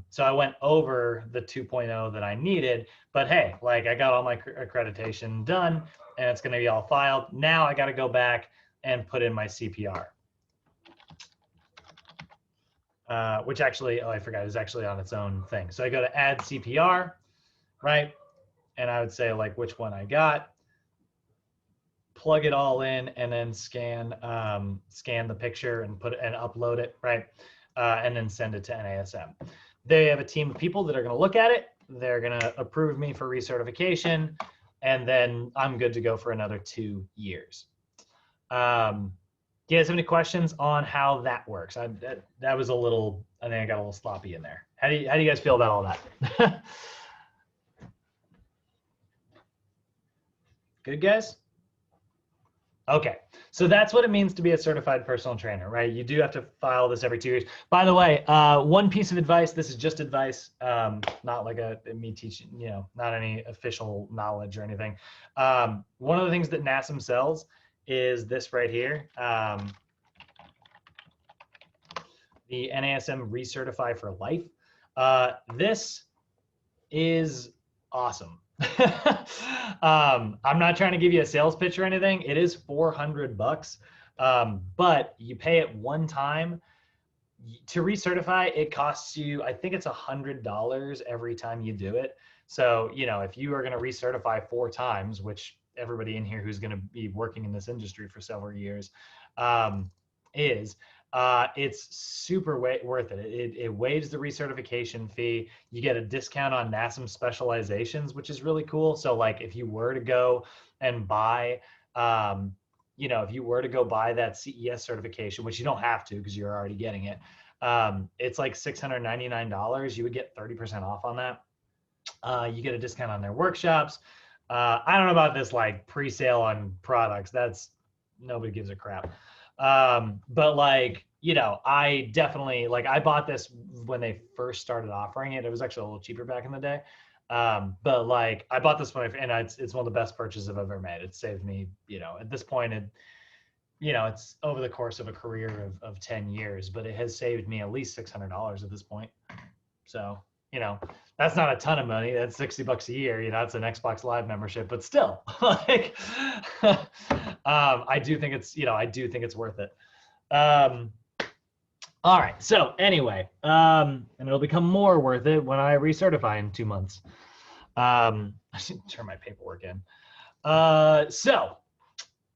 So I went over the 2.0 that I needed, but hey, like I got all my accreditation done and it's going to be all filed. Now I got to go back and put in my CPR, which actually, I forgot, is actually on its own thing. So I go to add CPR, right? And I would say like which one I got, plug it all in, and then scan the picture and upload it, right? And then send it to NASM. They have a team of people that are going to look at it. They're going to approve me for recertification, and then I'm good to go for another 2 years. Do you guys have any questions on how that works? That was a little, I think I got a little sloppy in there. How do you guys feel about all that? Good, guys? Okay, so that's what it means to be a certified personal trainer, right? You do have to file this every 2 years. By the way, one piece of advice, this is just advice, not like me teaching, not any official knowledge or anything. One of the things that NASM sells is this right here, the NASM Recertify for Life. This is awesome. I'm not trying to give you a sales pitch or anything. It is $400, but you pay it one time. To recertify, it costs you, I think it's $100 every time you do it. So, if you are going to recertify 4 times, which everybody in here who's going to be working in this industry for several years it's super worth it. It waives the recertification fee. You get a discount on NASM specializations, which is really cool. So like if you were to go and buy, if you were to go buy that CES certification, which you don't have to because you're already getting it, it's like $699. You would get 30% off on that. You get a discount on their workshops. I don't know about this like pre-sale on products. That's nobody gives a crap. But like, I definitely I bought this when they first started offering it. It was actually a little cheaper back in the day. But like I bought this one and it's one of the best purchases I've ever made. It saved me, at this point, it's over the course of a career of 10 years, but it has saved me at least $600 at this point. So, that's not a ton of money. That's $60 a year. It's an Xbox Live membership, but still, like, I do think it's worth it. All right. So anyway, and it'll become more worth it when I recertify in 2 months. I should turn my paperwork in. So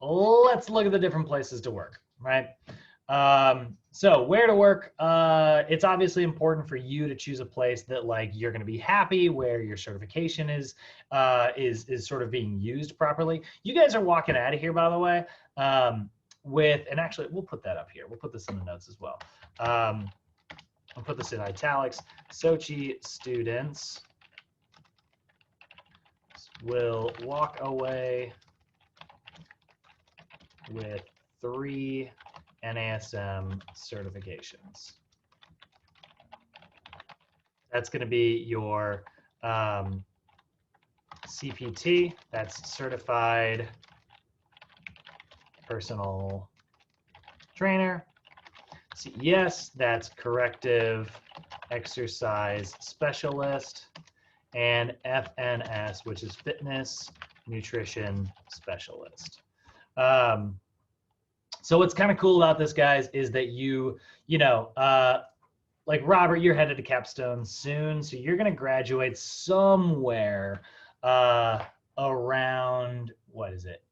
let's look at the different places to work, right? So where to work? It's obviously important for you to choose a place that like you're going to be happy, where your certification is sort of being used properly. You guys are walking out of here, by the way, and actually we'll put that up here. We'll put this in the notes as well. I'll put this in italics. Sochi students will walk away with 3 NASM certifications. That's going to be your CPT, that's Certified Personal Trainer. CES, that's Corrective Exercise Specialist. And FNS, which is Fitness Nutrition Specialist. So what's kind of cool about this, guys, is that like Robert, you're headed to Capstone soon, so you're going to graduate somewhere around, what is it,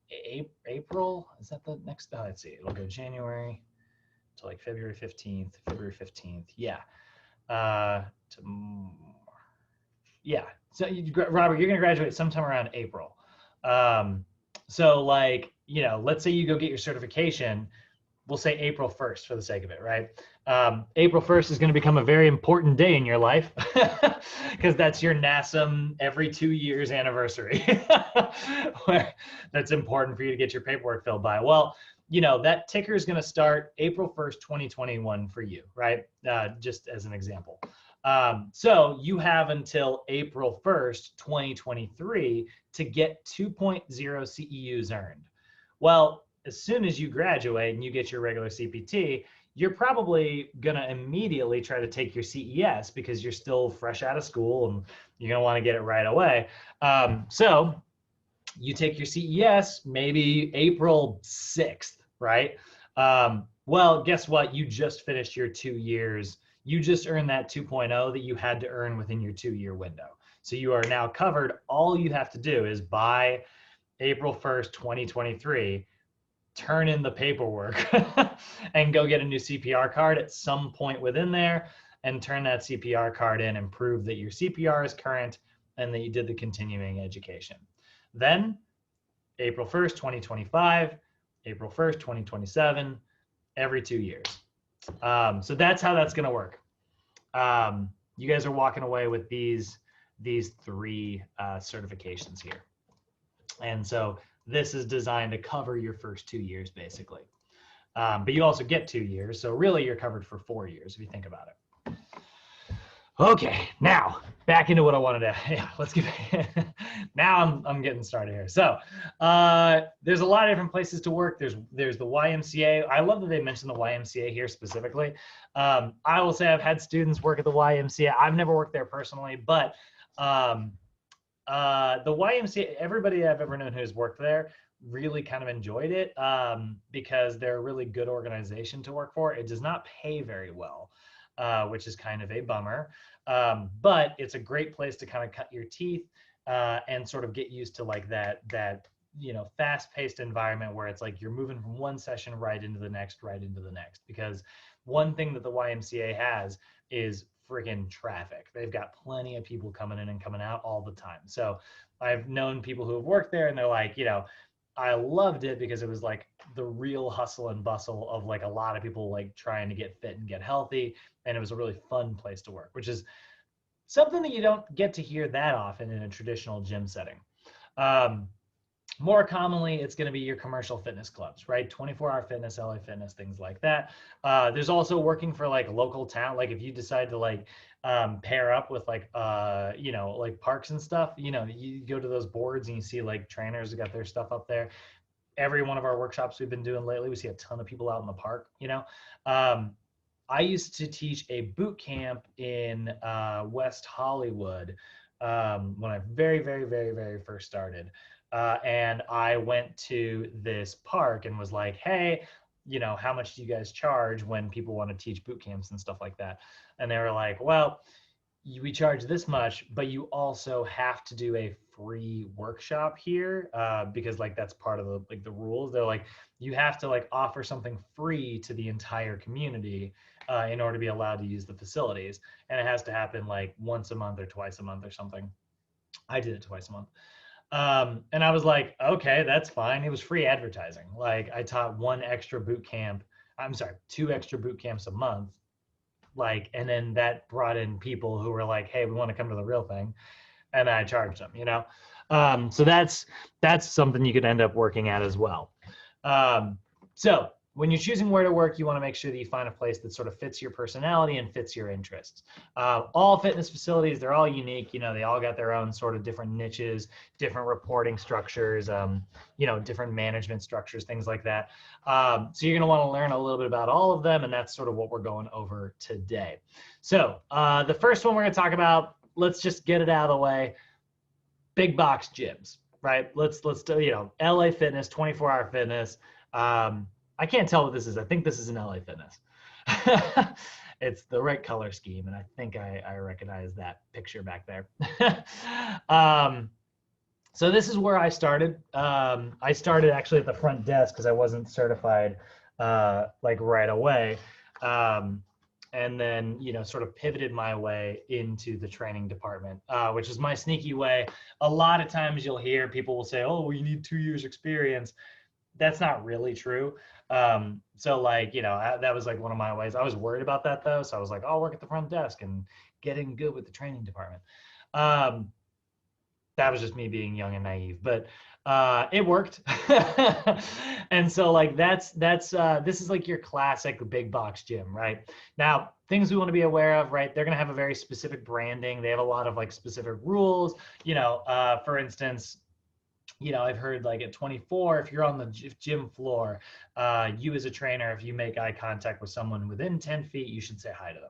April? Is that the next? Let's see. It'll go January to like February 15th. Yeah. Yeah. So Robert, you're going to graduate sometime around April. So like, let's say you go get your certification. We'll say April 1st for the sake of it, right? April 1st is going to become a very important day in your life because that's your NASM every 2 years anniversary. That's important for you to get your paperwork filled by. Well, that ticker is going to start April 1st, 2021 for you, right? Just as an example. So you have until April 1st, 2023 to get 2.0 CEUs earned. Well, as soon as you graduate and you get your regular CPT, you're probably going to immediately try to take your CES because you're still fresh out of school and you're going to want to get it right away. So you take your CES maybe April 6th, right? Well, guess what? You just finished your 2 years. You just earned that 2.0 that you had to earn within your 2-year window. So you are now covered. All you have to do is by April 1st, 2023, turn in the paperwork and go get a new CPR card at some point within there and turn that CPR card in and prove that your CPR is current and that you did the continuing education. Then April 1st, 2025, April 1st, 2027, every 2 years. So that's how that's going to work. You guys are walking away with these 3 certifications here. And so this is designed to cover your first 2 years, basically. But you also get 2 years. So really you're covered for 4 years if you think about it. Okay, now back into what I wanted to, let's get, now I'm getting started here. So there's a lot of different places to work. There's the YMCA. I love that they mentioned the YMCA here specifically. I will say I've had students work at the YMCA. I've never worked there personally, but the YMCA, everybody I've ever known who's worked there really kind of enjoyed it because they're a really good organization to work for. It does not pay very well, which is kind of a bummer, but it's a great place to kind of cut your teeth and sort of get used to like that fast-paced environment where it's like you're moving from one session right into the next, because one thing that the YMCA has is freaking traffic. They've got plenty of people coming in and coming out all the time. So I've known people who have worked there and they're like, I loved it because it was like the real hustle and bustle of like a lot of people like trying to get fit and get healthy. And it was a really fun place to work, which is something that you don't get to hear that often in a traditional gym setting. More commonly, it's going to be your commercial fitness clubs, right? 24-hour fitness, LA Fitness, things like that. There's also working for like local town. Like if you decide to like pair up with like, like parks and stuff, you go to those boards and you see like trainers who got their stuff up there. Every one of our workshops we've been doing lately, we see a ton of people out in the park, I used to teach a boot camp in West Hollywood when I very, very, very, very first started. And I went to this park and was like, hey, how much do you guys charge when people want to teach boot camps and stuff like that? And they were like, well, we charge this much, but you also have to do a free workshop here because like that's part of the rules. They're like, you have to like offer something free to the entire community in order to be allowed to use the facilities. And it has to happen like once a month or twice a month or something. I did it twice a month. And I was like, okay, that's fine. It was free advertising. Like I taught two extra boot camps a month. Like, and then that brought in people who were like, hey, we want to come to the real thing. And I charged them, you know? So that's something you could end up working at as well. So when you're choosing where to work, you want to make sure that you find a place that sort of fits your personality and fits your interests. All fitness facilities, they're all unique. You know, they all got their own sort of different niches, different reporting structures, you know, different management structures, things like that. So you're going to want to learn a little bit about all of them, and that's sort of what we're going over today. So the first one we're going to talk about, let's just get it out of the way. Big box gyms, right? Let's do, you know, LA Fitness, 24-hour fitness. I can't tell what this is. I think this is an LA Fitness. It's the right color scheme, and I think I recognize that picture back there. So this is where I started. I started actually at the front desk because I wasn't certified like right away. And then, you know, sort of pivoted my way into the training department, which is my sneaky way. A lot of times you'll hear people will say, oh, well, you need 2 years experience. That's not really true. So like, you know, that was like one of my ways. I was worried about that though. So I was like, I'll work at the front desk and get in good with the training department. That was just me being young and naive, but it worked. And so like this is like your classic big box gym, right? Now, things we want to be aware of, right? They're going to have a very specific branding. They have a lot of like specific rules, you know, for instance, you know, I've heard like at 24, if you're on the gym floor, you as a trainer, if you make eye contact with someone within 10 feet, you should say hi to them.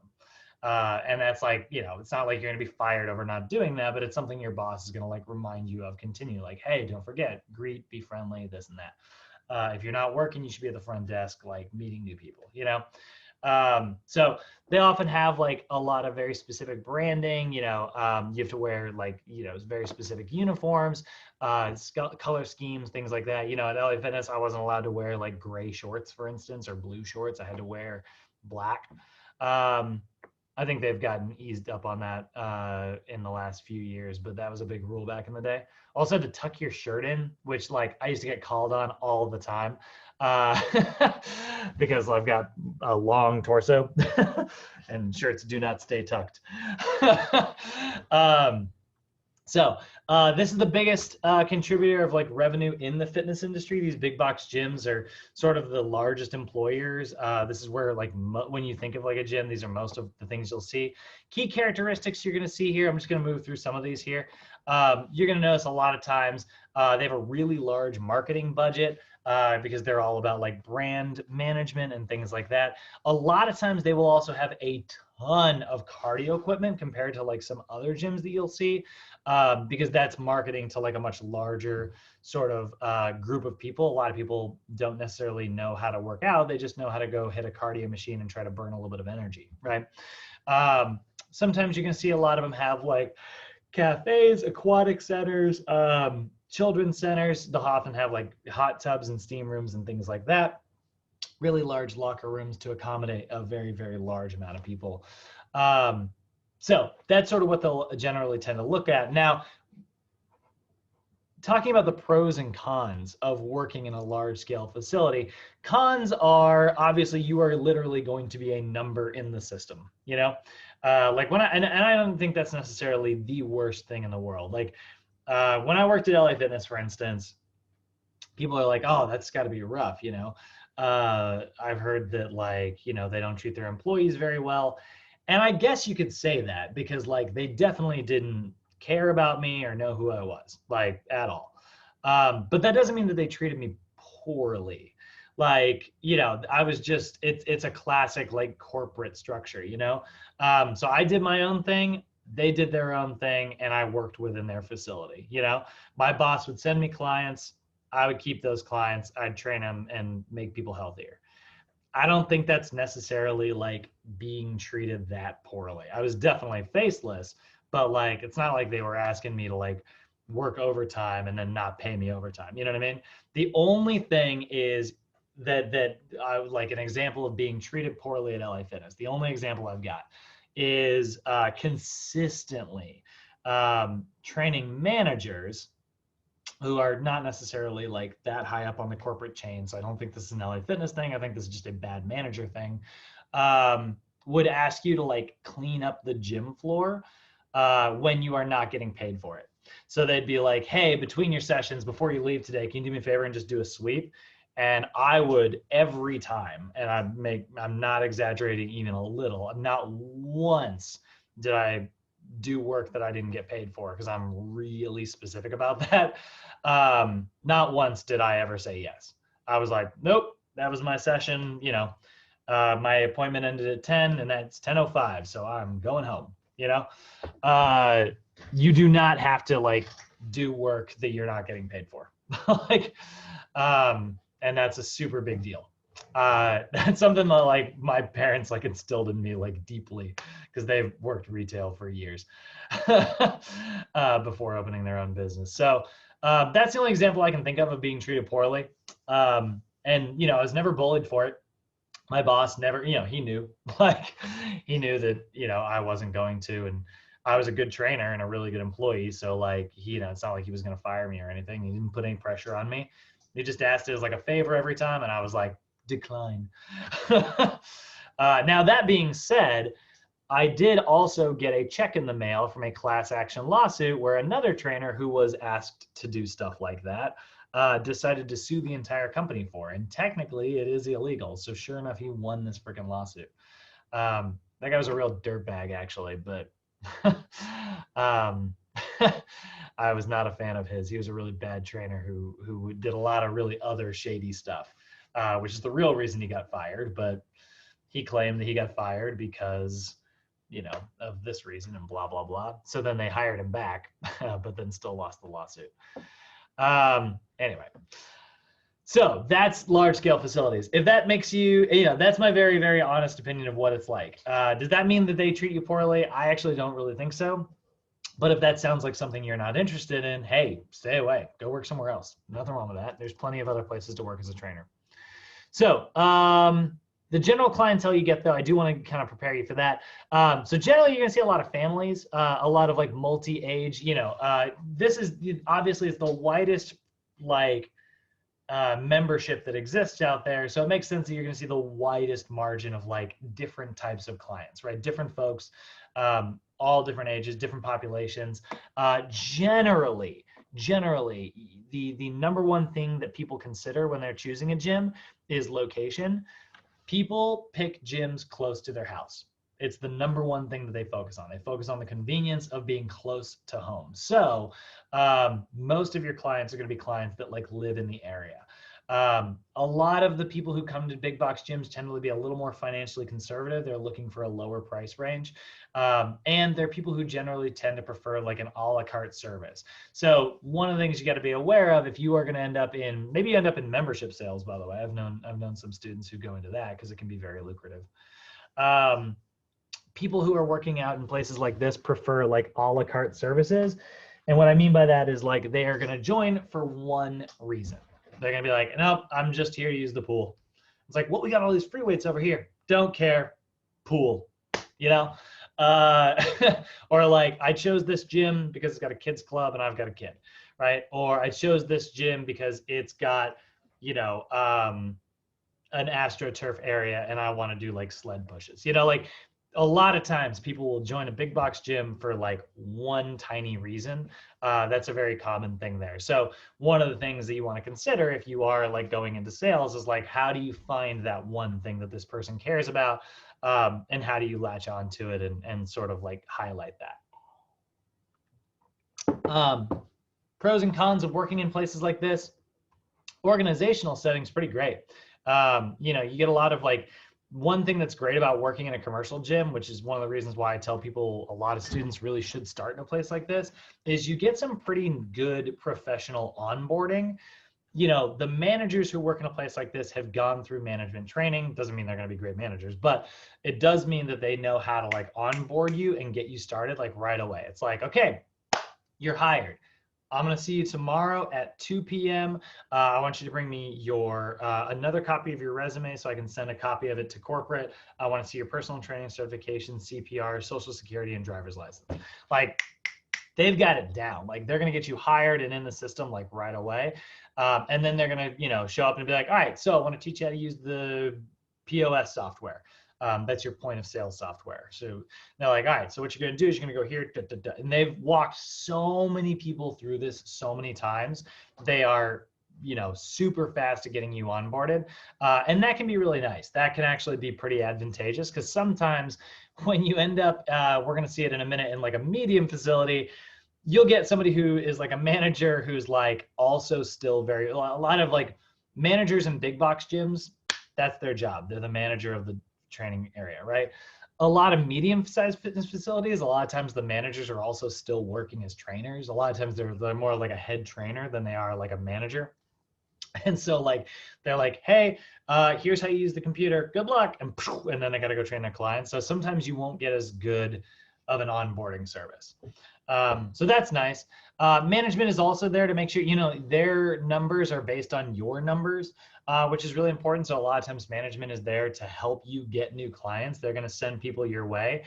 And that's like, you know, it's not like you're going to be fired over not doing that, but it's something your boss is going to like remind you of continue. Like, hey, don't forget, greet, be friendly, this and that. If you're not working, you should be at the front desk, like meeting new people, you know? So they often have like a lot of very specific branding, you know, you have to wear like, you know, very specific uniforms, color schemes, things like that. You know, at LA Fitness, I wasn't allowed to wear like gray shorts, for instance, or blue shorts. I had to wear black. I think they've gotten eased up on that in the last few years, but that was a big rule back in the day. Also to tuck your shirt in, which like I used to get called on all the time because I've got a long torso and shirts do not stay tucked. So this is the biggest contributor of like revenue in the fitness industry. These big box gyms are sort of the largest employers. This is where like when you think of like a gym, these are most of the things you'll see. Key characteristics you're going to see here. I'm just going to move through some of these here. You're going to notice a lot of times they have a really large marketing budget because they're all about like brand management and things like that. A lot of times they will also have a ton of cardio equipment compared to like some other gyms that you'll see. Because that's marketing to like a much larger sort of group of people. A lot of people don't necessarily know how to work out. They just know how to go hit a cardio machine and try to burn a little bit of energy, right? Sometimes you can see a lot of them have like cafes, aquatic centers, children's centers. They'll often have like hot tubs and steam rooms and things like that. Really large locker rooms to accommodate a very, very large amount of people. So that's sort of what they'll generally tend to look at. Now, talking about the pros and cons of working in a large scale facility, cons are obviously you are literally going to be a number in the system, you know? Like when and I don't think that's necessarily the worst thing in the world. Like when I worked at LA Fitness, for instance, people are like, oh, that's gotta be rough, you know? I've heard that like, you know, they don't treat their employees very well. And I guess you could say that because like they definitely didn't care about me or know who I was, like at all. But that doesn't mean that they treated me poorly. Like, you know, I was just, it's a classic like corporate structure, you know? So I did my own thing, they did their own thing, and I worked within their facility, you know? My boss would send me clients, I would keep those clients, I'd train them and make people healthier. I don't think that's necessarily like being treated that poorly. I was definitely faceless, but like, it's not like they were asking me to like work overtime and then not pay me overtime. You know what I mean? The only thing is that I like an example of being treated poorly at LA Fitness. The only example I've got is consistently training managers who are not necessarily like that high up on the corporate chain. So I don't think this is an LA Fitness thing. I think this is just a bad manager thing. Would ask you to like clean up the gym floor when you are not getting paid for it. So they'd be like, hey, between your sessions, before you leave today, can you do me a favor and just do a sweep? And I would every time, and I'm not exaggerating even a little, not once did I do work that I didn't get paid for, because I'm really specific about that. Not once did I ever say yes. I was like, nope, that was my session. You know, my appointment ended at 10 and that's 10:05. So I'm going home, you know? You do not have to like do work that you're not getting paid for. Like, and that's a super big deal. That's something that like my parents like instilled in me like deeply, because they've worked retail for years before opening their own business. So that's the only example I can think of being treated poorly. And you know, I was never bullied for it. My boss never, you know, he knew, like he knew that, you know, I wasn't going to, and I was a good trainer and a really good employee. So like, he, you know, it's not like he was going to fire me or anything. He didn't put any pressure on me. He just asked it as like a favor every time. And I was like, decline. Now that being said, I did also get a check in the mail from a class action lawsuit where another trainer who was asked to do stuff like that decided to sue the entire company for. And technically it is illegal. So sure enough, he won this freaking lawsuit. That guy was a real dirtbag actually, but I was not a fan of his. He was a really bad trainer who did a lot of really other shady stuff, which is the real reason he got fired. But he claimed that he got fired because, you know, of this reason and blah, blah, blah. So then they hired him back, but then still lost the lawsuit. Anyway, so that's large scale facilities. If that makes you, you know, that's my very, very honest opinion of what it's like. Does that mean that they treat you poorly? I actually don't really think so. But if that sounds like something you're not interested in, hey, stay away, go work somewhere else. Nothing wrong with that. There's plenty of other places to work as a trainer. So, the general clientele you get, though, I do want to kind of prepare you for that. So generally, you're going to see a lot of families, a lot of like multi-age, you know, this is obviously it's the widest like membership that exists out there. So it makes sense that you're going to see the widest margin of like different types of clients, right? Different folks, all different ages, different populations. Generally, the number one thing that people consider when they're choosing a gym is location. People pick gyms close to their house. It's the number one thing that they focus on. They focus on the convenience of being close to home. So most of your clients are going to be clients that like live in the area. A lot of the people who come to big box gyms tend to be a little more financially conservative. They're looking for a lower price range. And they're people who generally tend to prefer like an a la carte service. So one of the things you got to be aware of if you are going to end up in, maybe you end up in membership sales, by the way. I've known some students who go into that because it can be very lucrative. People who are working out in places like this prefer like a la carte services. And what I mean by that is like they are going to join for one reason. They're going to be like, nope, I'm just here to use the pool. It's like, well, we got all these free weights over here. Don't care. Pool, you know? Or like, I chose this gym because it's got a kids club and I've got a kid, right? Or I chose this gym because it's got, you know, an AstroTurf area and I want to do like sled pushes, you know, like a lot of times people will join a big box gym for like one tiny reason. That's a very common thing there. So one of the things that you want to consider if you are like going into sales is like, how do you find that one thing that this person cares about? And how do you latch on to it and sort of like highlight that? Pros and cons of working in places like this. Organizational setting's pretty great. You know, you get a lot of like, one thing that's great about working in a commercial gym, which is one of the reasons why I tell people a lot of students really should start in a place like this, is you get some pretty good professional onboarding. You know, the managers who work in a place like this have gone through management training. Doesn't mean they're going to be great managers, but it does mean that they know how to like onboard you and get you started like right away. It's like, okay, you're hired. I'm going to see you tomorrow at 2 p.m. I want you to bring me your another copy of your resume so I can send a copy of it to corporate. I want to see your personal training certification, CPR, social security, and driver's license. Like, they've got it down. Like, they're going to get you hired and in the system like right away. And then they're going to, you know, show up and be like, all right, so I want to teach you how to use the POS software. That's your point of sale software. So they're like, all right, so what you're going to do is you're going to go here, da, da, da. And they've walked so many people through this so many times. They are, you know, super fast at getting you onboarded. And that can be really nice. That can actually be pretty advantageous because sometimes when you end up, we're going to see it in a minute, in like a medium facility, you'll get somebody who is like a manager who's like also still very, a lot of like managers in big box gyms, that's their job. They're the manager of the training area, right? A lot of medium-sized fitness facilities, a lot of times the managers are also still working as trainers. A lot of times they're more like a head trainer than they are like a manager. And so like they're like, hey, here's how you use the computer. Good luck, and then they got to go train their clients. So sometimes you won't get as good of an onboarding service. So that's nice. Management is also there to make sure, you know, their numbers are based on your numbers, which is really important. So a lot of times management is there to help you get new clients. They're going to send people your way.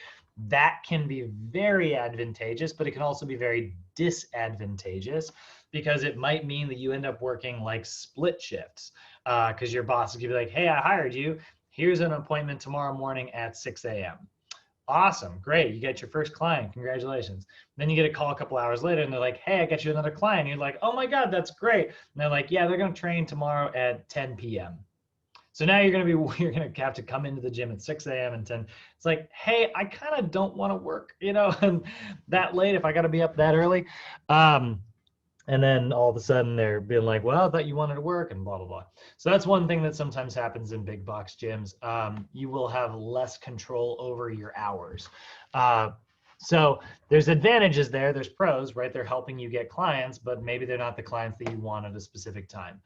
That can be very advantageous, but it can also be very disadvantageous because it might mean that you end up working like split shifts because your boss is going to be like, hey, I hired you. Here's an appointment tomorrow morning at 6 a.m. Awesome, great. You get your first client. Congratulations. Then you get a call a couple hours later and they're like, hey, I got you another client. And you're like, oh my God, that's great. And they're like, yeah, they're going to train tomorrow at 10 p.m. So now you're going to have to come into the gym at 6 a.m. and 10. It's like, hey, I kind of don't want to work, you know, and that late if I got to be up that early. And then all of a sudden they're being like, well, I thought you wanted to work and blah, blah, blah. So that's one thing that sometimes happens in big box gyms. You will have less control over your hours. So there's advantages there. There's pros, right? They're helping you get clients, but maybe they're not the clients that you want at a specific time.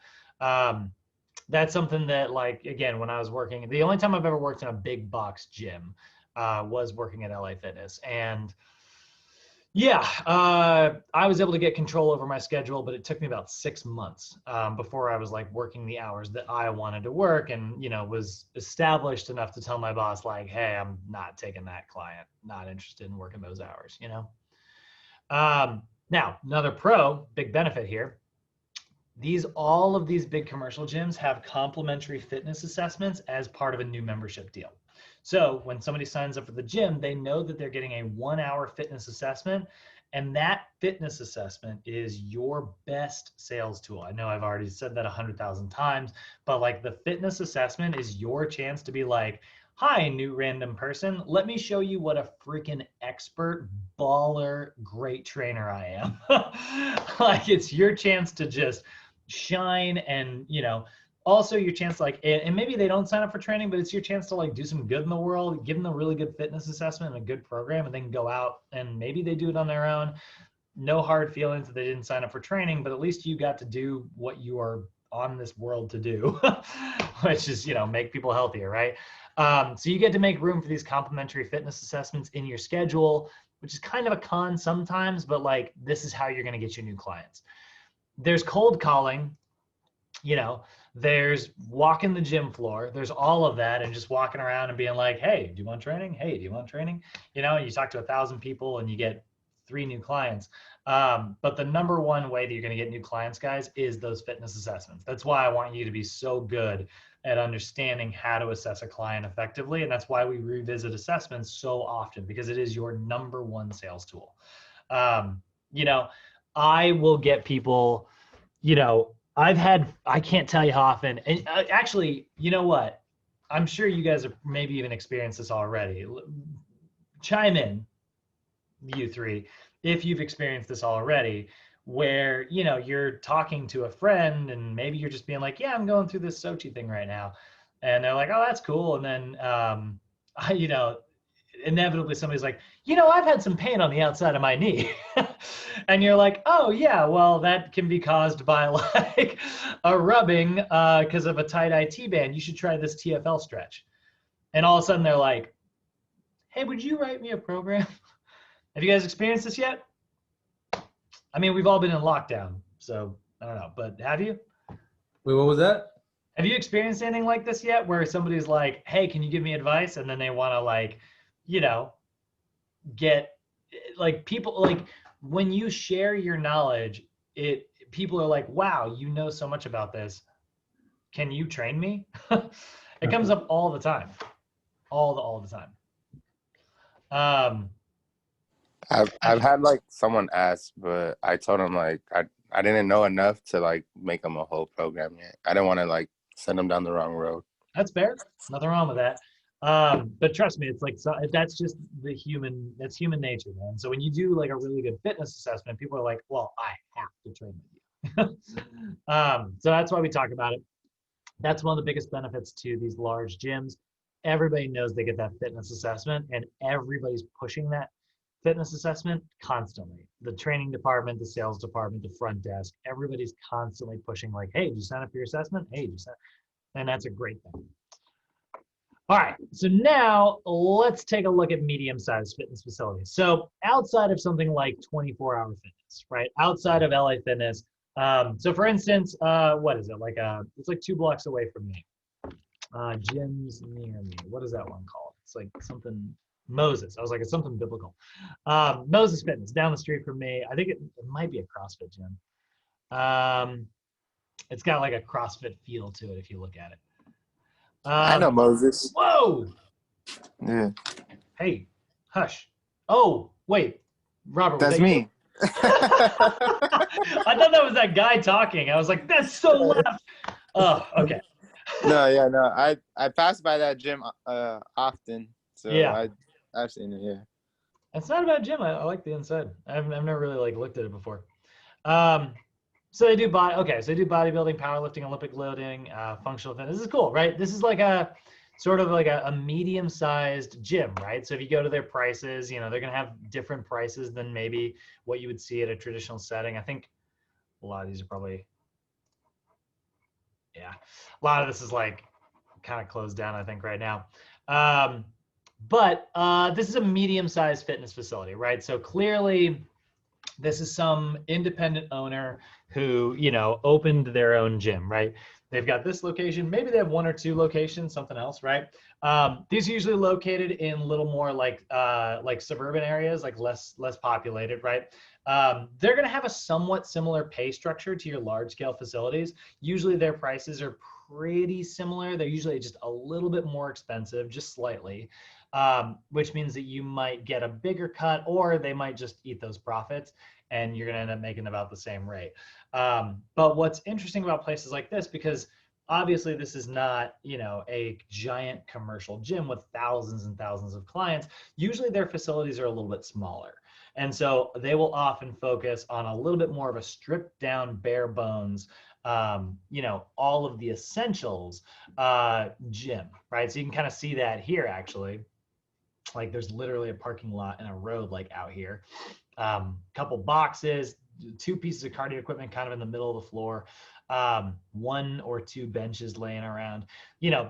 That's something that, like, again, when I was working, the only time I've ever worked in a big box gym was working at LA Fitness. And yeah, I was able to get control over my schedule, but it took me about 6 months before I was like working the hours that I wanted to work, and you know, was established enough to tell my boss like, hey, I'm not taking that client, not interested in working those hours, you know. Now, another big benefit here. All of these big commercial gyms have complimentary fitness assessments as part of a new membership deal. So when somebody signs up for the gym, they know that they're getting a 1-hour fitness assessment, and that fitness assessment is your best sales tool. I know I've already said that 100,000 times, but like the fitness assessment is your chance to be like, hi, new random person, let me show you what a freaking expert, baller, great trainer I am. Like, it's your chance to just shine, and you know, also your chance to like, and maybe they don't sign up for training, but it's your chance to like do some good in the world, give them a really good fitness assessment and a good program, and then go out and maybe they do it on their own. No hard feelings that they didn't sign up for training, but at least you got to do what you are on this world to do, which is, you know, make people healthier, right? So you get to make room for these complimentary fitness assessments in your schedule, which is kind of a con sometimes, but like, this is how you're going to get your new clients. There's cold calling, you know, there's walking the gym floor, there's all of that, and just walking around and being like, hey, do you want training? Hey, do you want training? You know, you talk to 1,000 people and you get 3 new clients. But the number one way that you're going to get new clients, guys, is those fitness assessments. That's why I want you to be so good at understanding how to assess a client effectively. And that's why we revisit assessments so often, because it is your number one sales tool. You know, I will get people, you know, I can't tell you how often, and actually, you know what? I'm sure you guys have maybe even experienced this already. Chime in, you three, if you've experienced this already, where, you know, you're talking to a friend and maybe you're just being like, yeah, I'm going through this Sochi thing right now. And they're like, oh, that's cool. And then, you know, inevitably somebody's like, you know, I've had some pain on the outside of my knee. And you're like, oh yeah, well, that can be caused by like a rubbing because of a tight IT band. You should try this TFL stretch. And all of a sudden they're like, hey, would you write me a program? Have you guys experienced this yet? I mean, we've all been in lockdown, so I don't know, but have you? Wait, what was that? Have you experienced anything like this yet where somebody's like, hey, can you give me advice? And then they want to like, you know, get like people like when you share your knowledge, it people are like, wow, you know so much about this. Can you train me? It comes up all the time. All the time. Um, I've had like someone ask, but I told them like I didn't know enough to like make them a whole program yet. I didn't want to like send them down the wrong road. That's fair. Nothing wrong with that. But trust me, it's like that's just that's human nature, man. So when you do like a really good fitness assessment, people are like, well, I have to train with you. So that's why we talk about it. That's one of the biggest benefits to these large gyms. Everybody knows they get that fitness assessment, and everybody's pushing that fitness assessment constantly. The training department, the sales department, the front desk, everybody's constantly pushing like, hey, did you sign up for your assessment? Hey, did you sign? And that's a great thing. All right, so now let's take a look at medium-sized fitness facilities. So outside of something like 24-hour fitness, right? Outside of LA Fitness. So for instance, what is it? Like it's like 2 blocks away from me. Gyms near me. What is that one called? It's like something Moses. I was like, it's something biblical. Moses Fitness down the street from me. I think it might be a CrossFit gym. It's got like a CrossFit feel to it if you look at it. I know Moses. Whoa! Yeah, Hey, hush. Oh, wait, Robert. that's me. I thought that was that guy talking. I was like, that's so loud. Oh, okay. No. I pass by that gym often, so Yeah. I've seen it. Yeah. It's not a bad gym. I like the inside. I've never really like looked at it before. So they do so they do bodybuilding, powerlifting, Olympic loading, functional fitness. This is cool, right? This is like a sort of like a medium-sized gym, right? So if you go to their prices, they're gonna have different prices than maybe what you would see at a traditional setting. I think a lot of these are probably, yeah, a lot of this is like kind of closed down, I think, right now. But this is a medium-sized fitness facility, right? So clearly this is some independent owner who, opened their own gym, right? They've got this location. Maybe they have 1 or 2 locations, something else, right? These are usually located in a little more like suburban areas, like less populated, right? They're going to have a somewhat similar pay structure to your large scale facilities. Usually their prices are pretty similar. They're usually just a little bit more expensive, just slightly, which means that you might get a bigger cut, or they might just eat those profits and you're going to end up making about the same rate. But what's interesting about places like this, because obviously this is not, a giant commercial gym with thousands and thousands of clients. Usually their facilities are a little bit smaller. And so they will often focus on a little bit more of a stripped down, bare bones, all of the essentials gym, right? So you can kind of see that here actually. Like there's literally a parking lot and a road like out here. Couple boxes, 2 pieces of cardio equipment kind of in the middle of the floor, 1 or 2 benches laying around.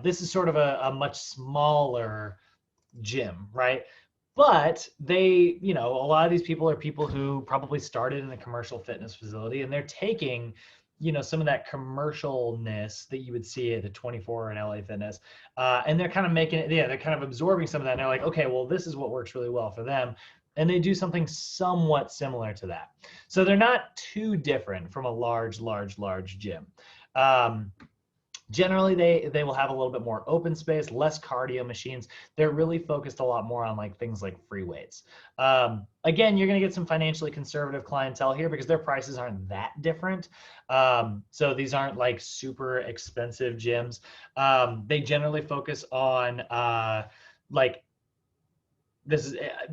This is sort of a much smaller gym, right? But they, a lot of these people are people who probably started in a commercial fitness facility, and they're taking, some of that commercialness that you would see at a 24 in LA Fitness, and they're kind of making it, they're kind of absorbing some of that. And they're like, okay, well, this is what works really well for them. And they do something somewhat similar to that. So they're not too different from a large gym. Generally, they will have a little bit more open space, less cardio machines. They're really focused a lot more on like things like free weights. Again, you're going to get some financially conservative clientele here because their prices aren't that different. So these aren't like super expensive gyms. They generally focus on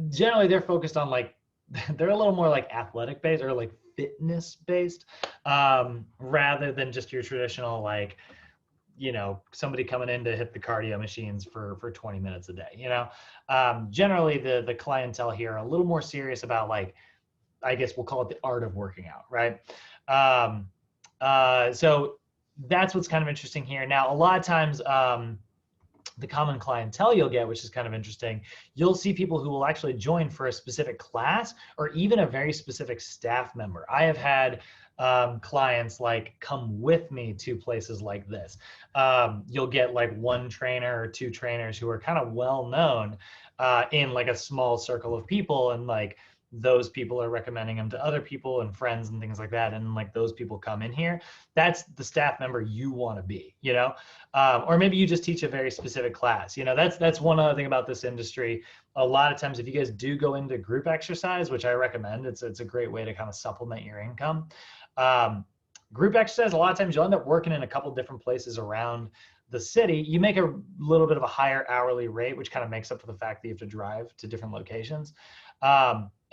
generally they're focused on like, they're a little more like athletic based or like fitness based, rather than just your traditional like, somebody coming in to hit the cardio machines for 20 minutes a day. Generally the clientele here are a little more serious about like, I guess we'll call it the art of working out, right? So that's what's kind of interesting here. Now, a lot of times, the common clientele you'll get, which is kind of interesting, you'll see people who will actually join for a specific class or even a very specific staff member. I have had clients like come with me to places like this. You'll get like one trainer or two trainers who are kind of well known in like a small circle of people, and like those people are recommending them to other people and friends and things like that, and like those people come in here. That's the staff member you want to be, you know. Or maybe you just teach a very specific class. You know, that's one other thing about this industry. A lot of times, if you guys do go into group exercise, which I recommend, it's a great way to kind of supplement your income. Group exercise, a lot of times you'll end up working in a couple different places around the city. You make a little bit of a higher hourly rate, which kind of makes up for the fact that you have to drive to different locations.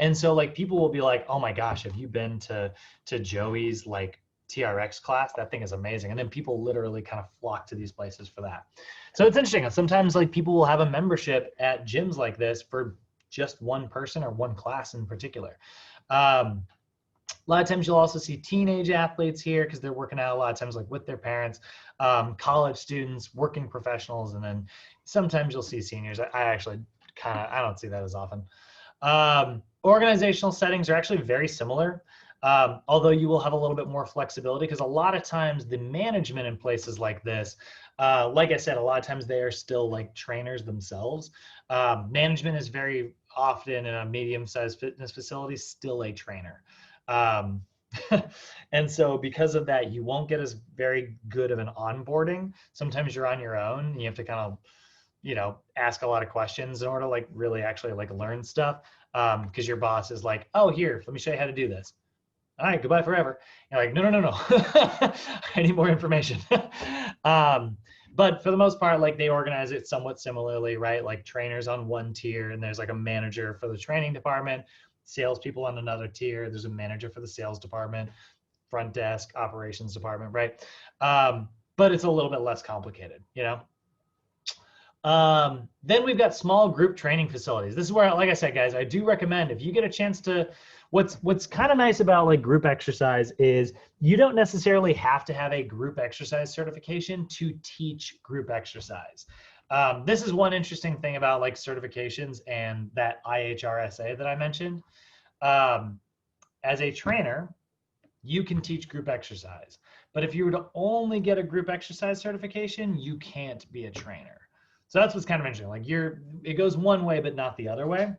And so like people will be like, oh my gosh, have you been to Joey's like TRX class? That thing is amazing. And then people literally kind of flock to these places for that. So it's interesting. Sometimes like people will have a membership at gyms like this for just one person or one class in particular. A lot of times you'll also see teenage athletes here because they're working out a lot of times like with their parents, college students, working professionals, and then sometimes you'll see seniors. I actually I don't see that as often. Organizational settings are actually very similar, although you will have a little bit more flexibility because a lot of times the management in places like this, like I said, a lot of times they are still like trainers themselves. Management is very often in a medium-sized fitness facility still a trainer. And so because of that, you won't get as very good of an onboarding. Sometimes you're on your own and you have to kind of, you know, ask a lot of questions in order to like really actually like learn stuff. Because your boss is like, oh, here, let me show you how to do this. All right, goodbye forever. You're like, no. I need more information. But for the most part, like they organize it somewhat similarly, right? Like trainers on one tier, and there's like a manager for the training department, salespeople on another tier. There's a manager for the sales department, front desk, operations department, right? But it's a little bit less complicated, you know? Then we've got small group training facilities. This is where, like I said, guys, I do recommend if you get a chance to, what's kind of nice about like group exercise is you don't necessarily have to have a group exercise certification to teach group exercise. This is one interesting thing about like certifications and that IHRSA that I mentioned. As a trainer, you can teach group exercise, but if you were to only get a group exercise certification, you can't be a trainer. So that's what's kind of interesting. Like it goes one way, but not the other way.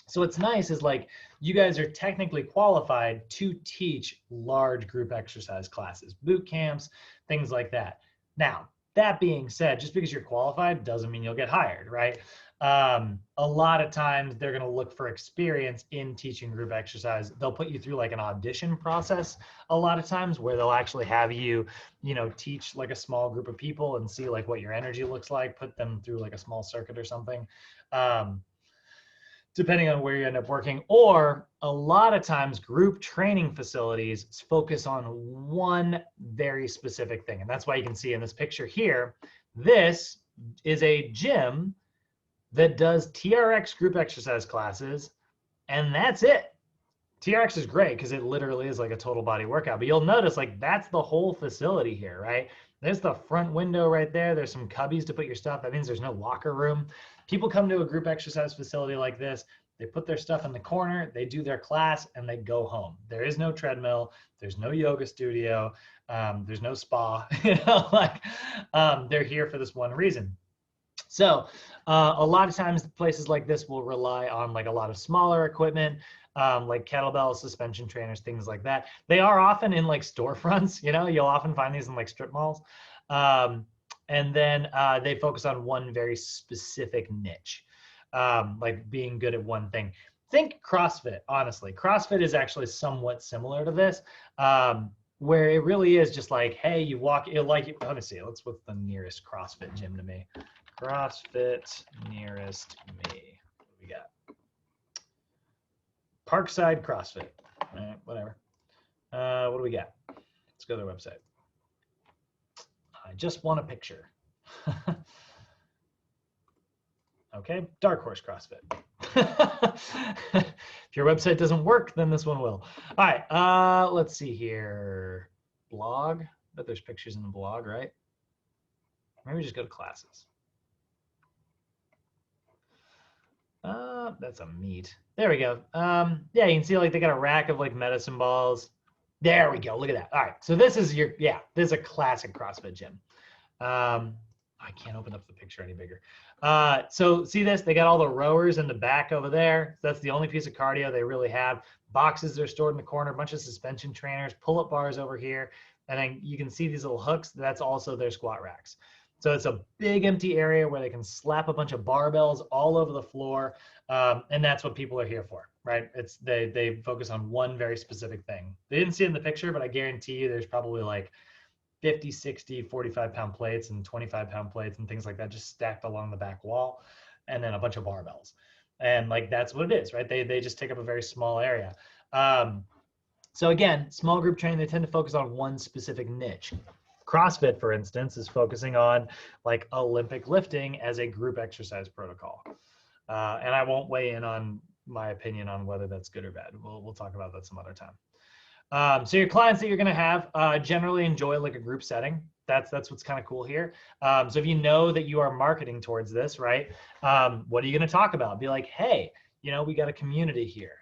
So what's nice is like you guys are technically qualified to teach large group exercise classes, boot camps, things like that. Now, that being said, just because you're qualified doesn't mean you'll get hired, right? A lot of times they're going to look for experience in teaching group exercise. They'll put you through like an audition process a lot of times where they'll actually have you, you know, teach like a small group of people and see like what your energy looks like, put them through like a small circuit or something. Depending on where you end up working, or a lot of times group training facilities focus on one very specific thing. And that's why you can see in this picture here, this is a gym that does TRX group exercise classes, and that's it. TRX is great because it literally is like a total body workout, but you'll notice like that's the whole facility here, right? There's the front window right there. There's some cubbies to put your stuff. That means there's no locker room. People come to a group exercise facility like this, they put their stuff in the corner, they do their class, and they go home. There is no treadmill. There's no yoga studio. There's no spa. You know, like they're here for this one reason. So a lot of times places like this will rely on like a lot of smaller equipment, like kettlebell, suspension trainers, things like that. They are often in like storefronts, you know, you'll often find these in like strip malls. And then they focus on one very specific niche, like being good at one thing. Think CrossFit, honestly. CrossFit is actually somewhat similar to this, where it really is just like, hey, you walk, let me see, what's the nearest CrossFit gym to me? CrossFit nearest me. What do we got? Parkside CrossFit. All right, whatever. What do we got? Let's go to their website. I just want a picture. Okay, Dark Horse CrossFit. If your website doesn't work, then this one will. All right, let's see here. Blog. Bet there's pictures in the blog, right? Maybe just go to classes. That's a meat. There we go. Yeah, you can see like they got a rack of like medicine balls. There we go. Look at that. All right. So this is this is a classic CrossFit gym. I can't open up the picture any bigger. So see this? They got all the rowers in the back over there. That's the only piece of cardio they really have. Boxes are stored in the corner, a bunch of suspension trainers, pull-up bars over here. And then you can see these little hooks. That's also their squat racks. So it's a big empty area where they can slap a bunch of barbells all over the floor. And that's what people are here for, right? It's they focus on one very specific thing. They didn't see it in the picture, but I guarantee you there's probably like 50, 60, 45-pound plates and 25-pound plates and things like that just stacked along the back wall, and then a bunch of barbells. And like that's what it is, right? They just take up a very small area. So again, small group training, they tend to focus on one specific niche. CrossFit, for instance, is focusing on like Olympic lifting as a group exercise protocol. And I won't weigh in on my opinion on whether that's good or bad. We'll talk about that some other time. So your clients that you're going to have generally enjoy like a group setting. That's what's kind of cool here. So if you know that you are marketing towards this, right? What are you going to talk about? Be like, hey, we got a community here.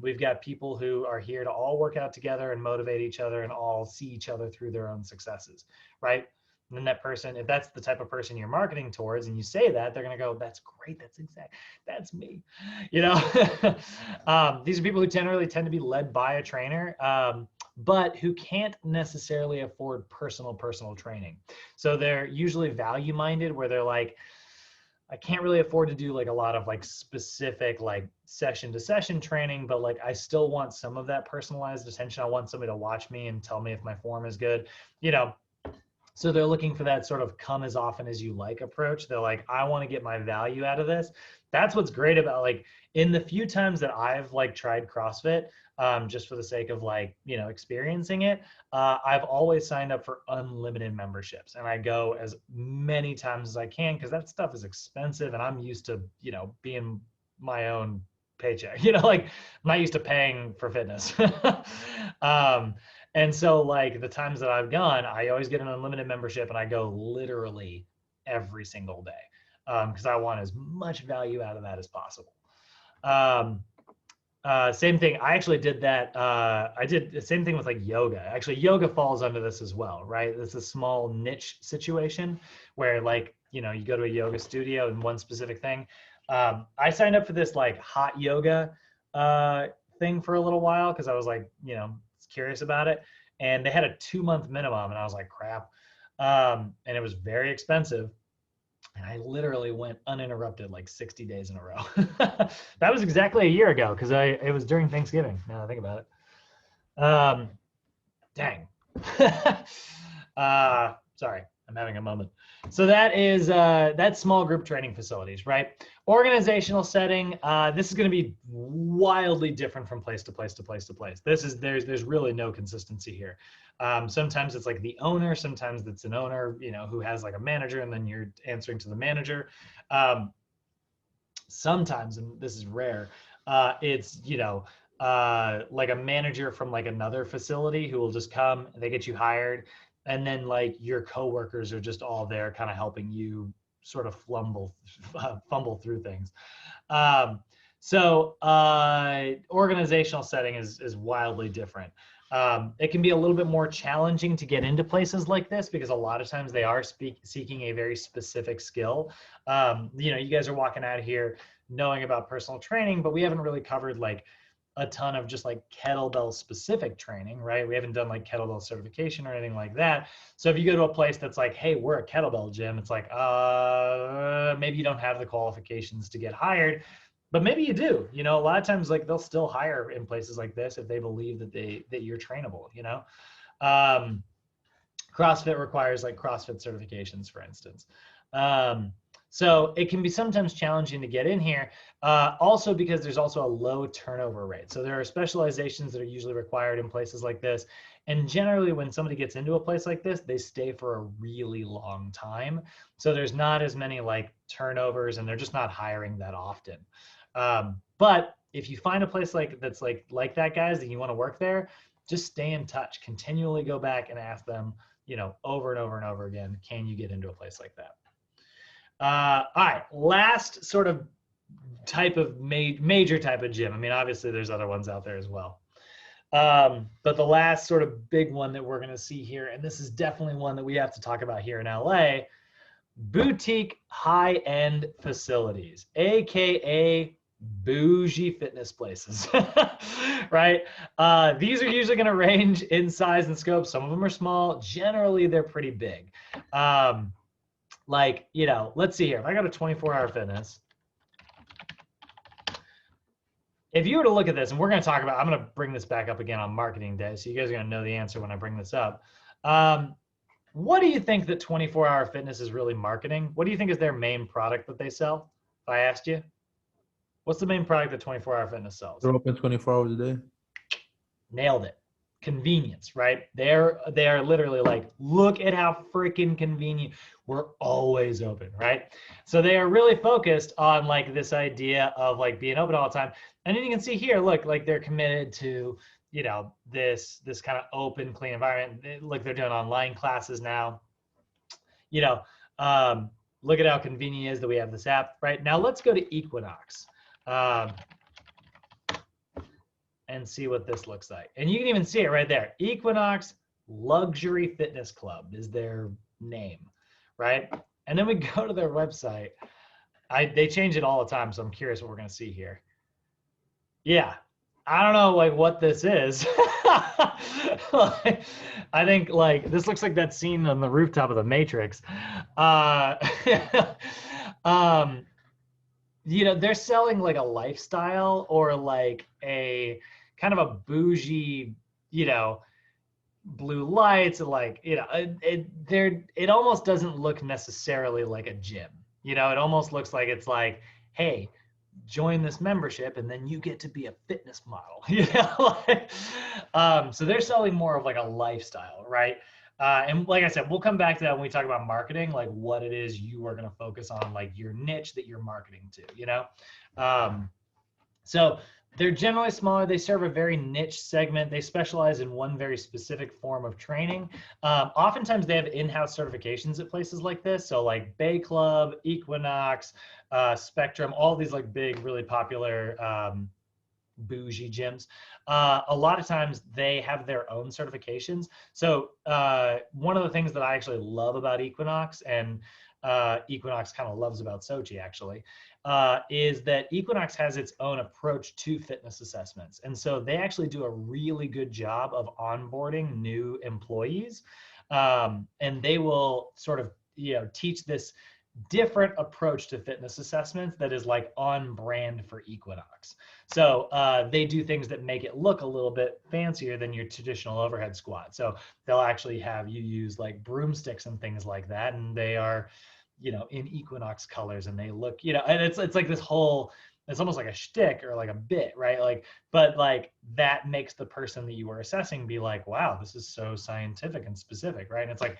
We've got people who are here to all work out together and motivate each other and all see each other through their own successes, right? And then that person, if that's the type of person you're marketing towards and you say that, they're going to go, that's great. That's me. These are people who generally tend to be led by a trainer, but who can't necessarily afford personal training. So they're usually value minded where they're like, I can't really afford to do like a lot of like specific like session to session training, but like I still want some of that personalized attention. I want somebody to watch me and tell me if my form is good, So they're looking for that sort of come as often as you like approach. They're like, I want to get my value out of this. That's what's great about like in the few times that I've like tried CrossFit, just for the sake of like, experiencing it, I've always signed up for unlimited memberships and I go as many times as I can because that stuff is expensive and I'm used to, being my own paycheck, like I'm not used to paying for fitness. And so like the times that I've gone, I always get an unlimited membership and I go literally every single day because I want as much value out of that as possible. Same thing. I actually did that. I did the same thing with like yoga. Actually, yoga falls under this as well, right? It's a small niche situation where like, you go to a yoga studio and one specific thing. I signed up for this like hot yoga thing for a little while because I was like, curious about it. And they had a 2-month minimum and I was like, crap. And it was very expensive. And I literally went uninterrupted like 60 days in a row. That was exactly a year ago because it was during Thanksgiving. Now that I think about it. Dang. Sorry, I'm having a moment. So that's small group training facilities, right? Organizational setting. This is going to be wildly different from place to place to place to place. There's really no consistency here. Sometimes it's like the owner, sometimes it's an owner, who has like a manager, and then you're answering to the manager. Sometimes, and this is rare, it's like a manager from like another facility who will just come, they get you hired, and then like your coworkers are just all there kind of helping you sort of fumble through things. So organizational setting is wildly different. It can be a little bit more challenging to get into places like this because a lot of times they are seeking a very specific skill. You guys are walking out of here knowing about personal training, but we haven't really covered like a ton of just like kettlebell specific training, right? We haven't done like kettlebell certification or anything like that. So if you go to a place that's like, hey, we're a kettlebell gym, it's like, maybe you don't have the qualifications to get hired, but maybe you do. A lot of times like they'll still hire in places like this if they believe that you're trainable. CrossFit requires like CrossFit certifications, for instance. So it can be sometimes challenging to get in here, also because there's also a low turnover rate. So there are specializations that are usually required in places like this. And generally when somebody gets into a place like this, they stay for a really long time. So there's not as many like turnovers and they're just not hiring that often. But if you find a place that's like that, guys, that you want to work there, just stay in touch, continually go back and ask them, over and over and over again, can you get into a place like that? All right, last sort of type of major type of gym. I mean, obviously there's other ones out there as well. But the last sort of big one that we're going to see here, and this is definitely one that we have to talk about here in LA, boutique high-end facilities, AKA bougie fitness places, right? These are usually going to range in size and scope. Some of them are small. Generally, they're pretty big. Like, you know, let's see here. If I got a 24-hour fitness, if you were to look at this, and we're going to talk about, I'm going to bring this back up again on marketing day, so you guys are going to know the answer when I bring this up. What do you think that 24-hour fitness is really marketing? What do you think is their main product that they sell? If I asked you, what's the main product that 24-hour fitness sells? They're open 24 hours a day. Nailed it. Convenience, right? They're literally like, look at how freaking convenient. We're always open, right? So they are really focused on like this idea of like being open all the time. And then you can see here, look, like they're committed to, you know, this kind of open, clean environment. Look, they're doing online classes now. You know, look at how convenient it is that we have this app, right? Now let's go to Equinox. And see what this looks like. And you can even see it right there. Equinox Luxury Fitness Club is their name, right? And then we go to their website. They change it all the time, so I'm curious what we're gonna see here. Yeah, I don't know like what this is. Like, I think like this looks like that scene on the rooftop of the Matrix. You know, they're selling like a lifestyle or like a kind of a bougie, you know, blue lights and like, you know, it almost doesn't look necessarily like a gym. You know, it almost looks like it's like, hey, join this membership and then you get to be a fitness model. You know, like, so they're selling more of like a lifestyle, right? And like I said, we'll come back to that when we talk about marketing, like what it is you are going to focus on, like your niche that you're marketing to, you know? So they're generally smaller. They serve a very niche segment. They specialize in one very specific form of training. Oftentimes they have in-house certifications at places like this. So like Bay Club, Equinox, Spectrum, all these like big, really popular bougie gyms. A lot of times they have their own certifications. So one of the things that I actually love about Equinox, and Equinox kind of loves about Sochi actually, is that Equinox has its own approach to fitness assessments. And so they actually do a really good job of onboarding new employees. And they will sort of, you know, teach this different approach to fitness assessments that is like on brand for Equinox. So they do things that make it look a little bit fancier than your traditional overhead squat. So they'll actually have you use like broomsticks and things like that. And they are, you know, in Equinox colors and they look, you know, and it's like this whole, it's almost like a shtick or like a bit, right? Like, but like that makes the person that you were assessing be like, wow, this is so scientific and specific, right? And it's like,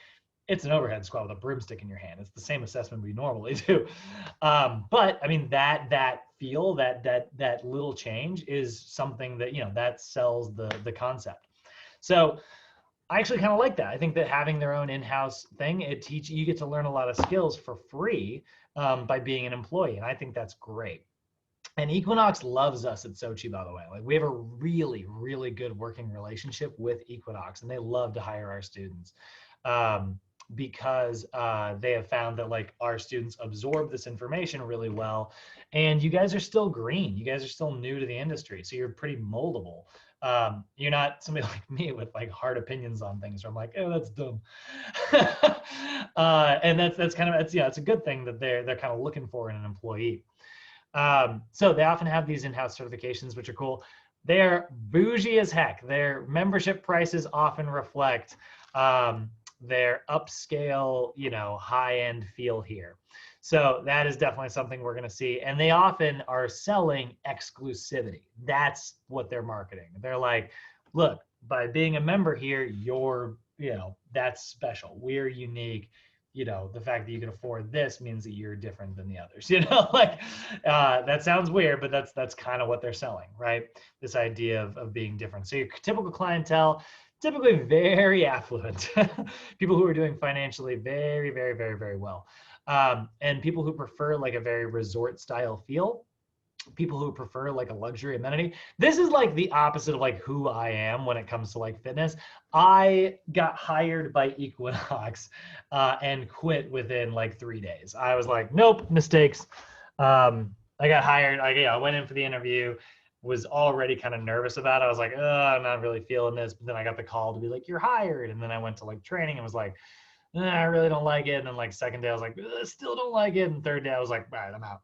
it's an overhead squat with a broomstick in your hand. It's the same assessment we normally do. But I mean, that feel, that little change is something that, you know, that sells the concept. So I actually kind of like that. I think that having their own in-house thing, you get to learn a lot of skills for free by being an employee. And I think that's great. And Equinox loves us at Sochi, by the way. Like we have a really, really good working relationship with Equinox and they love to hire our students. Because they have found that like our students absorb this information really well, and you guys are still green. You guys are still new to the industry, so you're pretty moldable. You're not somebody like me with like hard opinions on things. Where I'm like, oh, that's dumb, and that's kind of it's a good thing that they're kind of looking for in an employee. So they often have these in-house certifications, which are cool. They're bougie as heck. Their membership prices often reflect their upscale, you know, high-end feel here. So that is definitely something we're going to see. And they often are selling exclusivity. That's what they're marketing. They're like, look, by being a member here, you're, you know, that's special. We're unique. You know, the fact that you can afford this means that you're different than the others, you know, like that sounds weird, but that's kind of what they're selling, right? This idea of being different. So your typical clientele, typically very affluent, people who are doing financially very, very, very, very well. And people who prefer like a very resort style feel. people who prefer like a luxury amenity. This is like the opposite of like who I am when it comes to like fitness. I got hired by Equinox and quit within like 3 days. I was like, nope, mistakes. I got hired. I went in for the interview, was already kind of nervous about it. I was like, I'm not really feeling this. But then I got the call to be like, you're hired. And then I went to like training and was like, I really don't like it. And then like second day, I was like, still don't like it. And third day, I was like, all right, I'm out.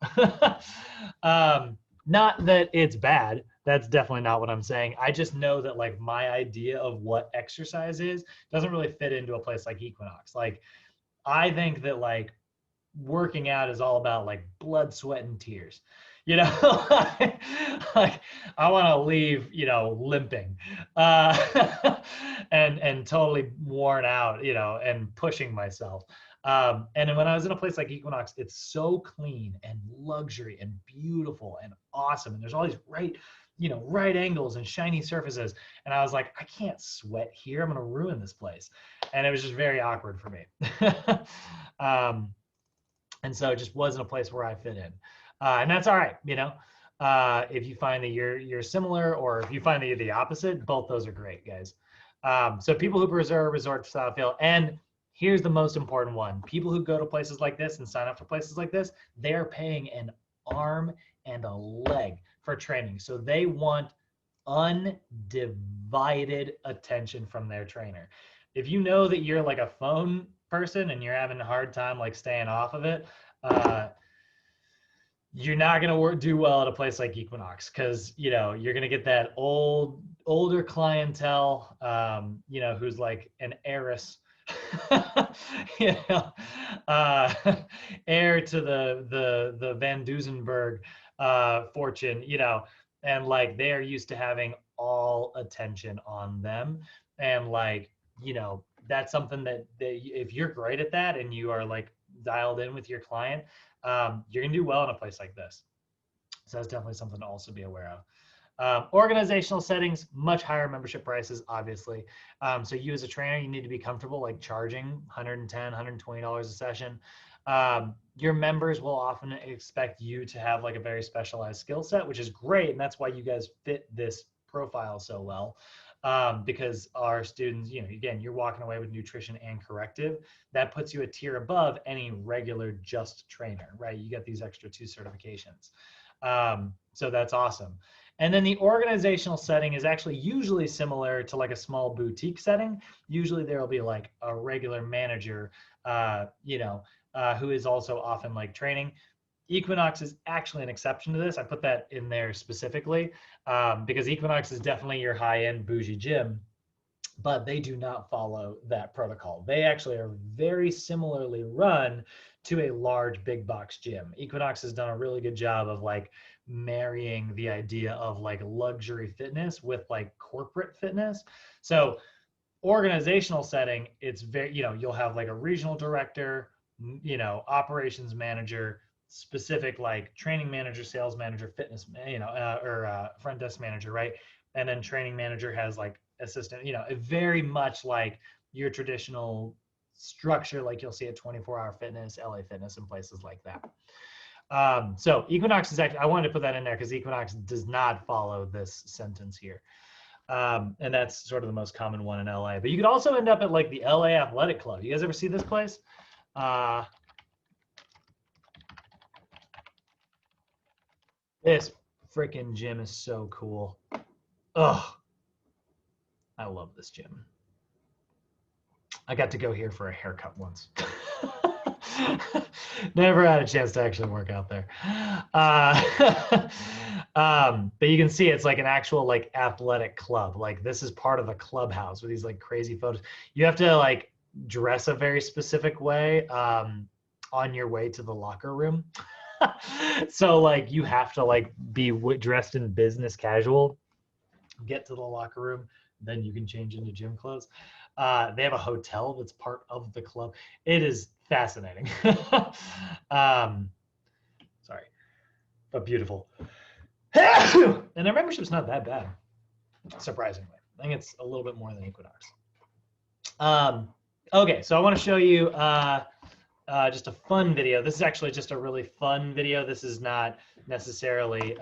Not that it's bad. That's definitely not what I'm saying. I just know that like my idea of what exercise is doesn't really fit into a place like Equinox. Like I think that like working out is all about like blood, sweat, and tears. You know, like I want to leave, limping, and totally worn out, and pushing myself. And when I was in a place like Equinox, it's so clean and luxury and beautiful and awesome. And there's all these right angles and shiny surfaces. And I was like, I can't sweat here. I'm going to ruin this place. And it was just very awkward for me. And so it just wasn't a place where I fit in. And that's all right. If you find that you're similar, or if you find that you're the opposite, both those are great, guys. So people who preserve resort style feel, and here's the most important one: people who go to places like this and sign up for places like this, they're paying an arm and a leg for training. So they want undivided attention from their trainer. If you know that you're like a phone person and you're having a hard time like staying off of it, you're not going to do well at a place like Equinox, because you're going to get that older clientele, who's like an heiress, heir to the Van Dusenberg fortune, and like they are used to having all attention on them. And like, that's something that if you're great at that and you are like dialed in with your client, you're gonna do well in a place like this. So that's definitely something to also be aware of. Organizational settings, much higher membership prices, obviously. So you as a trainer, you need to be comfortable like charging $110, $120 a session. Your members will often expect you to have like a very specialized skill set, which is great. And that's why you guys fit this profile so well. Because our students, again, you're walking away with nutrition and corrective. That puts you a tier above any regular just trainer, right? You get these extra 2 certifications. So that's awesome. And then the organizational setting is actually usually similar to like a small boutique setting. Usually there will be like a regular manager, who is also often like training. Equinox is actually an exception to this. I put that in there specifically because Equinox is definitely your high-end bougie gym, but they do not follow that protocol. They actually are very similarly run to a large big box gym. Equinox has done a really good job of like marrying the idea of like luxury fitness with like corporate fitness. So organizational setting, it's very, you'll have like a regional director, operations manager, specific like training manager, sales manager, fitness, or front desk manager, right? And then training manager has like assistant, very much like your traditional structure, like you'll see at 24-Hour Fitness, LA Fitness, and places like that. So Equinox is actually, I wanted to put that in there because Equinox does not follow this sentence here. And that's sort of the most common one in LA. But you could also end up at like the LA Athletic Club. You guys ever see this place? This freaking gym is so cool. Ugh. I love this gym. I got to go here for a haircut once. Never had a chance to actually work out there. But you can see it's like an actual like athletic club. Like this is part of the clubhouse with these like crazy photos. You have to like dress a very specific way on your way to the locker room. So like you have to like be dressed in business casual, get to the locker room, then you can change into gym clothes. They have a hotel that's part of the club. It is fascinating. Sorry, but beautiful. And their membership's not that bad, surprisingly. I think it's a little bit more than Equinox. Okay, so I want to show you just a fun video. This is actually just a really fun video. This is not necessarily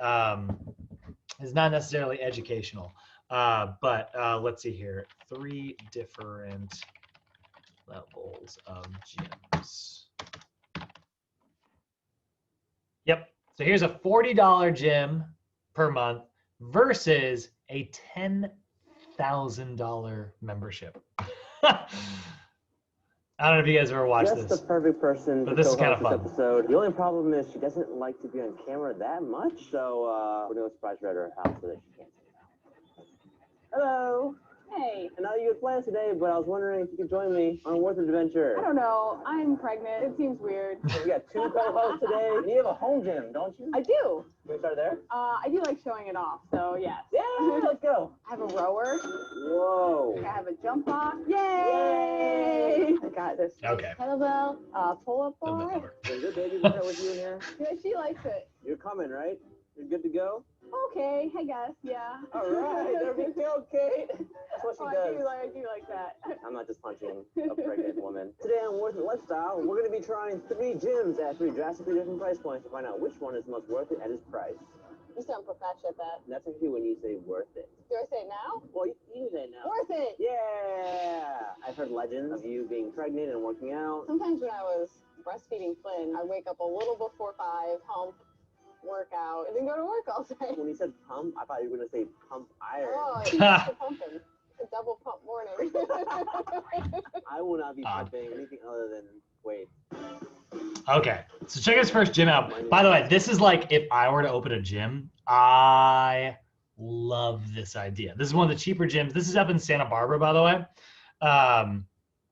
educational. But let's see here. 3 different levels of gyms. Yep. So here's a $40 gym per month versus a $10,000 membership. I don't know if you guys ever watched Just this. the perfect person But to this is co-host kinda this fun. episode. The only problem is she doesn't like to be on camera that much, so we're doing a surprise her at her house so that she can't see now. Hello. Hey, I know you had plans today, but I was wondering if you could join me on a worth adventure. I don't know. I'm pregnant. It seems weird. We got 2 co-hosts today. And you have a home gym, don't you? I do. Can we start there? I do like showing it off, so yes. Yeah, let's go. I have a rower. Whoa. I have a jump box. Yay! I got this. Okay. Kettlebell, pull-up A little bit bar. lower. Is your baby right with you in here? Yeah, she likes it. You're coming, right? You're good to go? Okay, I guess, yeah. All right, everything okay? That's what she Oh, does. I do like that. I'm not just punching a pregnant woman. Today on Worth It Lifestyle, we're going to be trying 3 gyms at 3 drastically different price points to find out which one is most worth it at its price. You sound professional at that. That's actually when you say worth it. Do I say it now? Well, you can say it now. Worth it! Yeah! I've heard legends of you being pregnant and working out. Sometimes when I was breastfeeding Flynn, I'd wake up a little before 5, hump, work out, and then go to work all day. When you said pump, I thought you were going to say pump iron. Oh, it's a pumping. A double pump morning. I will not be pumping anything other than weight. Okay, so check this first gym out. By the way, this is like if I were to open a gym. I love this idea. This is one of the cheaper gyms. This is up in Santa Barbara, by the way.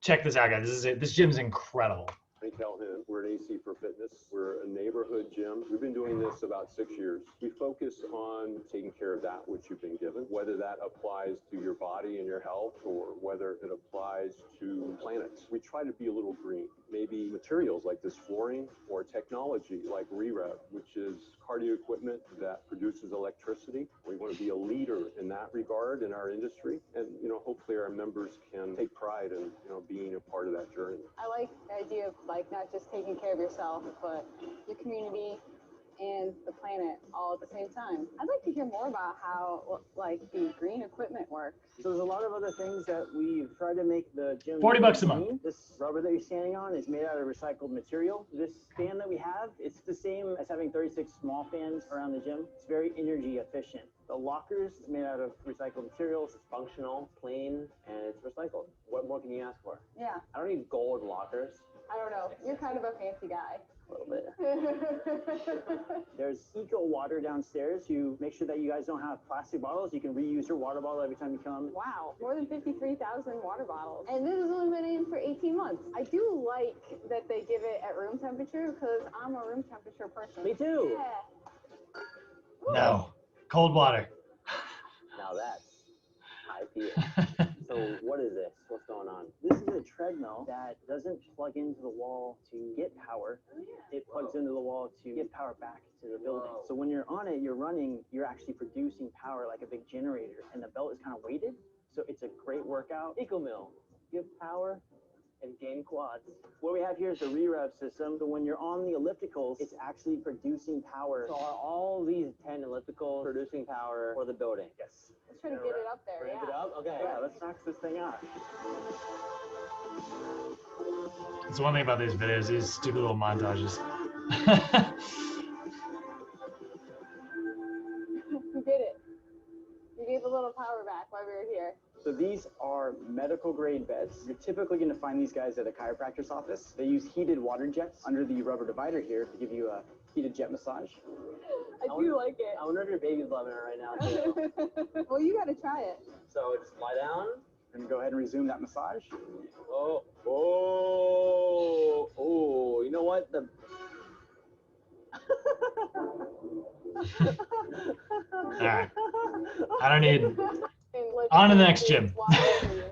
Check this out, guys. This gym's incredible. I'm Calhoun. We're an AC for Fitness. We're a neighborhood gym. We've been doing this about 6 years. We focus on taking care of that which you've been given, whether that applies to your body and your health or whether it applies to planets. We try to be a little green. Maybe materials like this flooring or technology like ReRev, which is cardio equipment that produces electricity. We want to be a leader in that regard in our industry. And, hopefully our members can take pride in, being a part of that journey. I like the idea of like not just taking care of yourself, but your community and the planet all at the same time. I'd like to hear more about how like the green equipment works. So there's a lot of other things that we've tried to make the gym. $40 a month. green. This rubber that you're standing on is made out of recycled material. This fan that we have, it's the same as having 36 small fans around the gym. It's very energy efficient. The lockers is made out of recycled materials. It's functional, clean, and it's recycled. What more can you ask for? Yeah, I don't need gold lockers. I don't know. You're kind of a fancy guy. A little bit. There's eco water downstairs to make sure that you guys don't have plastic bottles. You can reuse your water bottle every time you come. Wow, more than 53,000 water bottles. And this has only been in for 18 months. I do like that they give it at room temperature because I'm a room temperature person. Me too. Yeah. No, cold water. Now that's high PF. So what is this? What's going on? This is a treadmill that doesn't plug into the wall to get power. It plugs into the wall to get power back to the building. So when you're on it, you're running, you're actually producing power like a big generator, and the belt is kind of weighted. So it's a great workout. EcoMill, give power and gain quads. What we have here is the ReRev system. So when you're on the ellipticals, it's actually producing power. So are all these 10 ellipticals producing power for the building? Yes. Let's try to get it up there, Ramp yeah. it up? Okay, yeah, let's knock this thing out. That's one thing about these videos, these stupid little montages. You did it. You gave a little power back while we were here. So these are medical grade beds. You're typically going to find these guys at a chiropractor's office. They use heated water jets under the rubber divider here to give you a heated jet massage. I do like it. I wonder if your baby's loving it right now, too. Well, you gotta try it. So just lie down. And go ahead and resume that massage. Oh, you know what? All right. I don't need. And, like, On to the next gym. I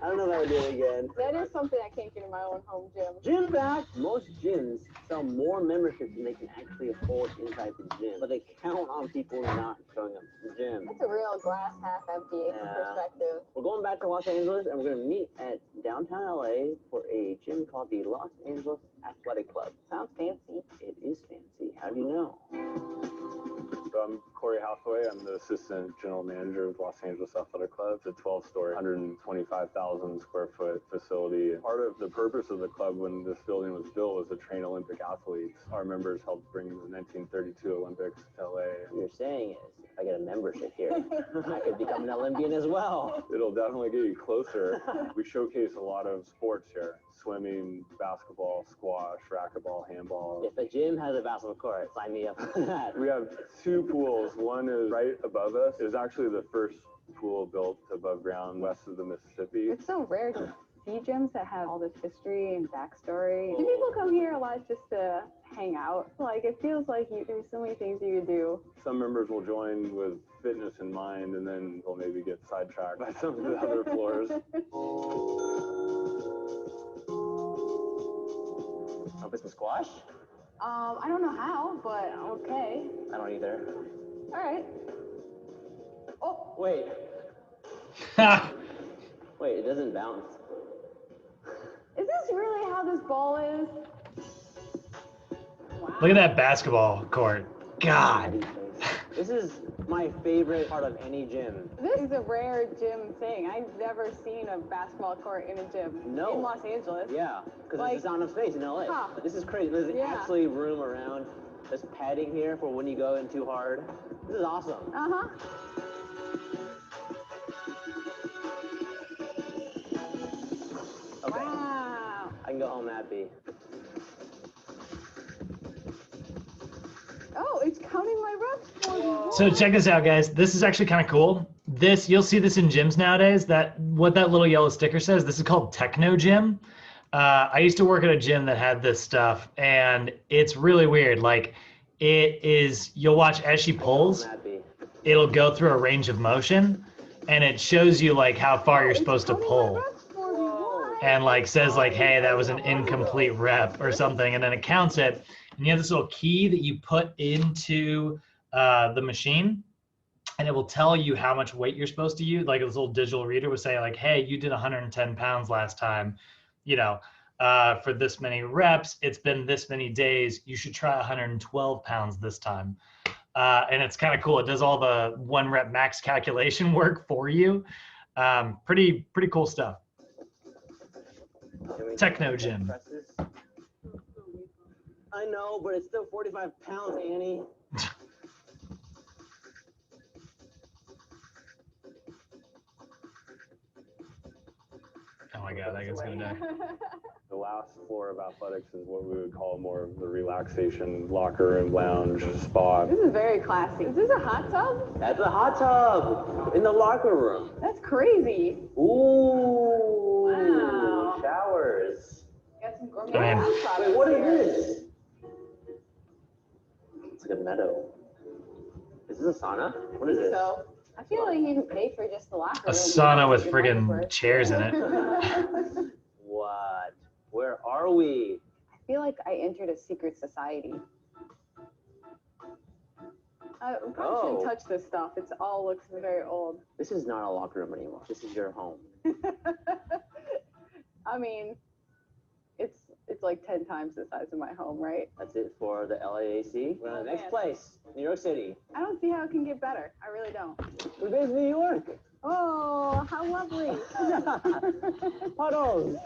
don't know if I want to do it again. That is something I can't get in my own home gym. Gym back. Most gyms sell more memberships than they can actually afford inside the gym, but they count on people not showing up to the gym. That's a real glass half empty perspective. We're going back to Los Angeles, and we're going to meet at downtown LA for a gym called the Los Angeles Athletic Club. Sounds fancy. It is fancy. How do you know? So I'm Corey Hathaway. I'm the assistant general manager of Los Angeles Athletic Club. It's a 12-story, 125,000 square foot facility. Part of the purpose of the club when this building was built was to train Olympic athletes. Our members helped bring the 1932 Olympics to LA. What you're saying is, if I get a membership here, I could become an Olympian as well. It'll definitely get you closer. We showcase a lot of sports here. Swimming, basketball, squash, racquetball, handball. If a gym has a basketball court, sign me up for that. We have 2 pools. One is right above us. It was actually the first pool built above ground west of the Mississippi. It's so rare to see gyms that have all this history and backstory. Do people come here a lot just to hang out? Like, it feels like there's so many things you could do. Some members will join with fitness in mind, and then they'll maybe get sidetracked by some of the other floors. Want to play some squash? I don't know how, but okay. I don't either. All right. Oh, Wait, wait, it doesn't bounce. is this really how this ball is? Wow. Look at that basketball court. God. This is my favorite part of any gym. This is a rare gym thing. I've never seen a basketball court in a gym No. in Los Angeles. Yeah, because Like- there's not enough space in LA. Huh. This is crazy. There's Yeah. actually room around. There's padding here for when you go in too hard. This is awesome. Uh-huh. Okay, Wow. I can go home happy. Oh, it's counting my reps for me. So check this out, guys. This is actually kind of cool. This, you'll see this in gyms nowadays. What that little yellow sticker says, this is called Techno Gym. I used to work at a gym that had this stuff, and it's really weird. Like, it is, you'll watch as she pulls, I'm happy. it'll go through a range of motion, and it shows you like how far you're supposed to pull. And like says like, hey, that was an incomplete rep or something, and then it counts it. And you have this little key that you put into the machine, and it will tell you how much weight you're supposed to use. Like this little digital reader will say like, hey, you did 110 pounds last time, you know, for this many reps, it's been this many days, you should try 112 pounds this time. And it's kind of cool. It does all the 1 rep max calculation work for you. Pretty cool stuff. Techno Gym. Presses? I know, but it's still 45 pounds, Annie. Oh my God, that guy's gonna die. The last floor of athletics is what we would call more of the relaxation locker room, lounge spot. This is very classy. Is this a hot tub? That's a hot tub in the locker room. That's crazy. Ooh. Wow. Showers. Got some gourmet Man. food products Wait, what is here. this? It's like a meadow. Is this a sauna? What is this? So I feel like you could pay for just the locker A room. sauna with Your money friggin' worth. chairs in it. What? Where are we? I feel like I entered a secret society. We probably Oh. shouldn't touch this stuff. It all looks very old. This is not a locker room anymore. This is your home. I mean, it's like 10 times the size of my home, right? That's it for the LAAC. We're on Oh, the next man. place, New York City. I don't see how it can get better. I really don't. We're based in New York. Oh, how lovely. Puddles,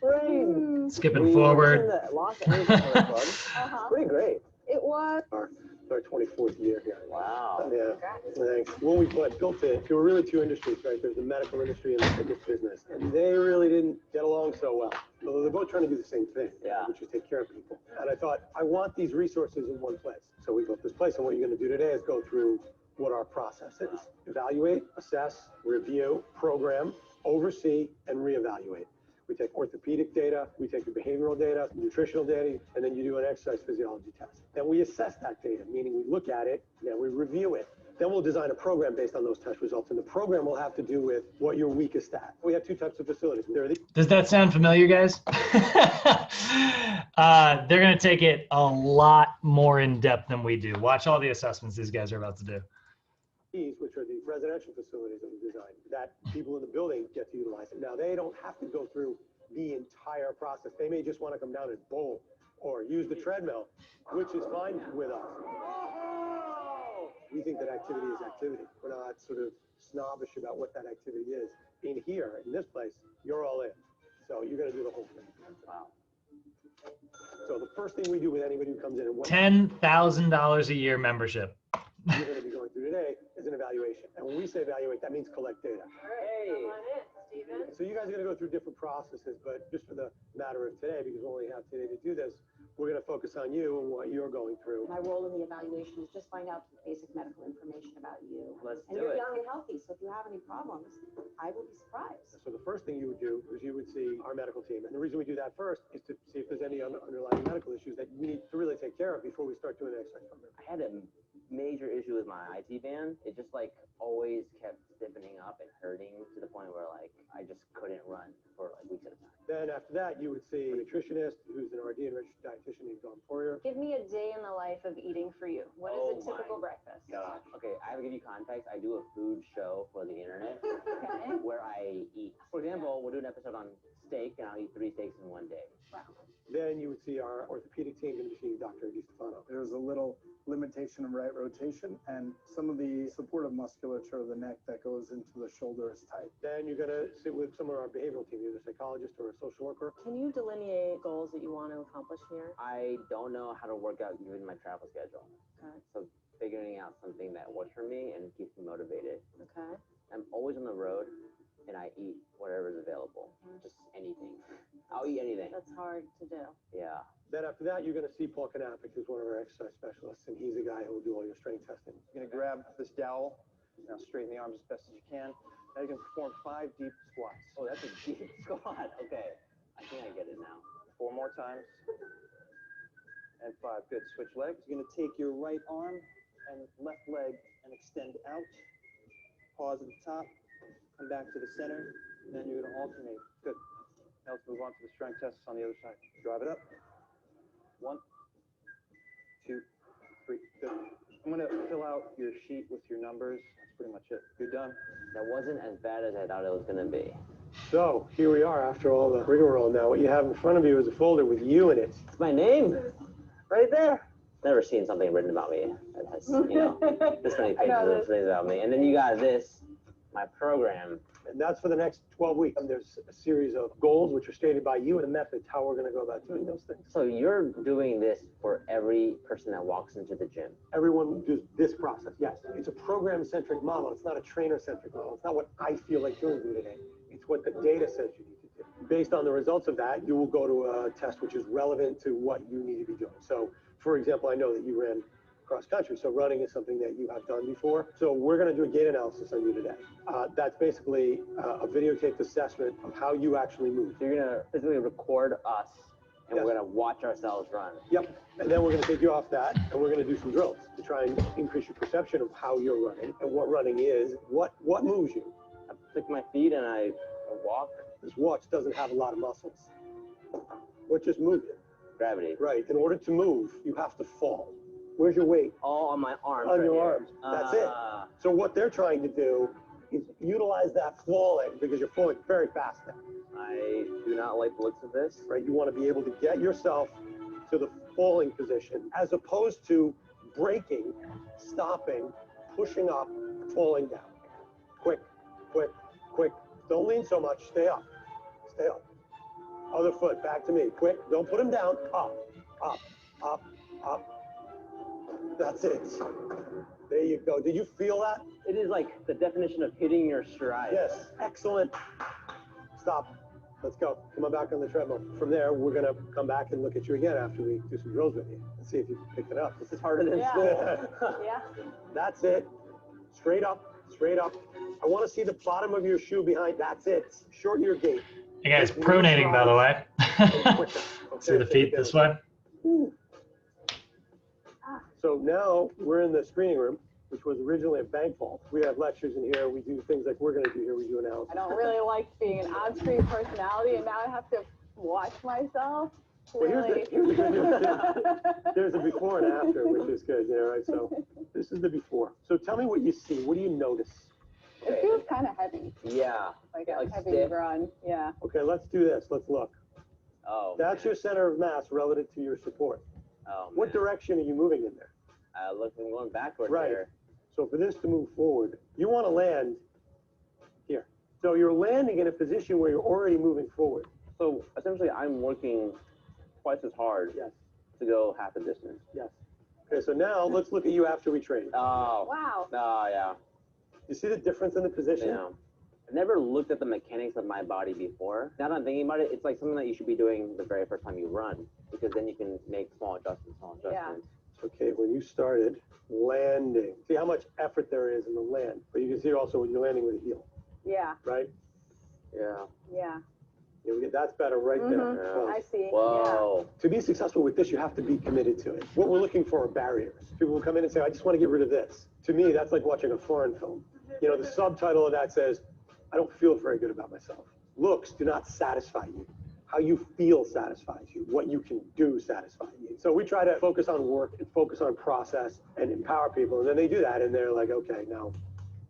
rain. Skipping We were forward. in the Los Angeles Athletic Club. Uh-huh. Pretty great. It was. Our 24th year here. Wow. Yeah, thanks. When we built it, there were really 2 industries, right? There's the medical industry and the fitness business. And they really didn't get along so well. Although they're both trying to do the same thing, Yeah. which is take care of people. And I thought, I want these resources in one place. So we built this place. And what you're going to do today is go through what our process is. Evaluate, assess, review, program, oversee, and reevaluate. We take orthopedic data, we take the behavioral data, nutritional data, and then you do an exercise physiology test. Then we assess that data, meaning we look at it, then we review it. Then we'll design a program based on those test results, and the program will have to do with what you're weakest at. We have two types of facilities. There are the Does that sound familiar, guys? They're going to take it a lot more in depth than we do. Watch all the assessments these guys are about to do. which are the residential facilities that we designed, that people in the building get to utilize it. Now, they don't have to go through the entire process. They may just want to come down and bowl or use the treadmill, which is fine with us. We think that activity is activity. We're not sort of snobbish about what that activity is. In here, in this place, you're all in. So you're going to do the whole thing. Wow. So the first thing we do with anybody who comes in and $10,000 a year membership. you're going to be going through today is an evaluation. And when we say evaluate, that means collect data. Hey, come on in, Steven. So you guys are going to go through different processes, but just for the matter of today, because we only have today to do this, we're going to focus on you and what you're going through. My role in the evaluation is just find out basic medical information about you. Let's and do you're it. young and healthy, so if you have any problems, I will be surprised. So the first thing you would do is you would see our medical team. And the reason we do that first is to see if there's any underlying medical issues that you need to really take care of before we start doing the exercise program. I had a major issue with my IT band. It just like always kept stiffening up and hurting to the point where like I just couldn't run for like weeks at a time. Then after that, you would see a nutritionist who's an RD and registered dietitian named Dawn Poirier. Give me a day in the life of eating for you. What is a typical breakfast? Gosh. Okay, I have to give you context. I do a food show for the internet Okay. where I eat. For example, we'll do an episode on steak and I'll eat 3 steaks in one day. Wow. Then you would see our orthopedic team going to be seeing Dr. DiStefano. There's a little limitation of right rotation, and some of the supportive musculature of the neck that goes into the shoulder is tight. Then you're going to sit with some of our behavioral team, either a psychologist or a social worker. Can you delineate goals that you want to accomplish here? I don't know how to work out given my travel schedule. Okay. So figuring out something that works for me and keeps me motivated. Okay. I'm always on the road and I eat whatever is available. Just anything. I'll eat anything. That's hard to do. Yeah. Then after that, you're going to see Paul Kanapic, who's one of our exercise specialists, and he's the guy who will do all your strength testing. You're going to grab this dowel, now straighten the arms as best as you can. Now you can perform 5 deep squats. Oh, that's a deep squat. Okay. I think I get it now. 4 more times. And 5. Good. Switch legs. You're going to take your right arm and left leg and extend out. Pause at the top. Come back to the center. And then you're going to alternate. Good. Now let's move on to the strength tests on the other side. Drive it up. 1, 2, 3. Good. I'm going to fill out your sheet with your numbers. That's pretty much it. You're done. That wasn't as bad as I thought it was going to be. So here we are after all the rigmarole. Now what you have in front of you is a folder with you in it. It's my name right there. Never seen something written about me that has, this many pages of things about me. And then you got this, my program. And that's for the next 12 weeks. And there's a series of goals which are stated by you and methods, how we're going to go about doing those things. So you're doing this for every person that walks into the gym? Everyone does this process, yes. It's a program-centric model. It's not a trainer-centric model. It's not what I feel like doing today. It's what the data says you need to do. Based on the results of that, you will go to a test which is relevant to what you need to be doing. So, for example, I know that you ran cross country, so running is something that you have done before. So we're going to do a gait analysis on you today. That's basically a videotaped assessment of how you actually move. So you're going to physically record us, and Yes. we're going to watch ourselves run. Yep. And then we're going to take you off that, and we're going to do some drills to try and increase your perception of how you're running and what running is, what moves you. I flick my feet and I walk. This watch doesn't have a lot of muscles. What just moved it? Gravity. Right. In order to move, you have to fall. Where's your weight? All on my arms. On right your here. arms. That's it. So what they're trying to do is utilize that falling because you're falling very fast now. I do not like the looks of this. Right. You want to be able to get yourself to the falling position as opposed to braking, stopping, pushing up, falling down. Quick, quick, quick. Don't lean so much. Stay up. Stay up. Other foot, back to me. Quick. Don't put him down. Up, up, up, up. That's it. There you go. Did you feel that? It is like the definition of hitting your stride. Yes. Excellent. Stop. Let's go. Come on back on the treadmill. From there, we're going to come back and look at you again after we do some drills with you and see if you picked it up. This is harder than school. Yeah. That's it. Straight up, straight up. I want to see the bottom of your shoe behind. That's it. Shorten your gait. Hey guys, pronating, by the way. See the feet this way? So now we're in the screening room. which was originally a bank vault. We have lectures in here. We do things like we're going to do here. We do analysis. I don't really like being an on-screen personality, and now I have to watch myself. Well, Really. here's the good news. There's a before and after, which is good. You know, right? So this is the before. So tell me what you see. What do you notice? It feels kind of heavy. Yeah. Like a heavy stiff. run. Yeah. Okay, let's do this. Let's look. Oh. That's your center of mass relative to your support. Oh. What direction are you moving in there? Looking going backward Right. there. So for this to move forward, you want to land here. So you're landing in a position where you're already moving forward. So essentially, I'm working twice as hard Yes. to go half the distance. Yes. Okay, so now let's look at you after we train. Oh. Wow. Oh, yeah. You see the difference in the position? Yeah. I've never looked at the mechanics of my body before. Now that I'm thinking about it, it's like something that you should be doing the very first time you run, because then you can make small adjustments, Yeah. Okay, when you started landing, see how much effort there is in the land. But you can see also when you're landing with a heel, Yeah. right? Yeah. Yeah. That's better right there. Mhm. I see. Whoa. To be successful with this, you have to be committed to it. What we're looking for are barriers. People will come in and say, I just want to get rid of this. To me, that's like watching a foreign film. You know, the subtitle of that says, I don't feel very good about myself. Looks do not satisfy you. How you feel satisfies you. What you can do satisfies you. So we try to focus on work and focus on process and empower people. And then they do that and they're like, okay, now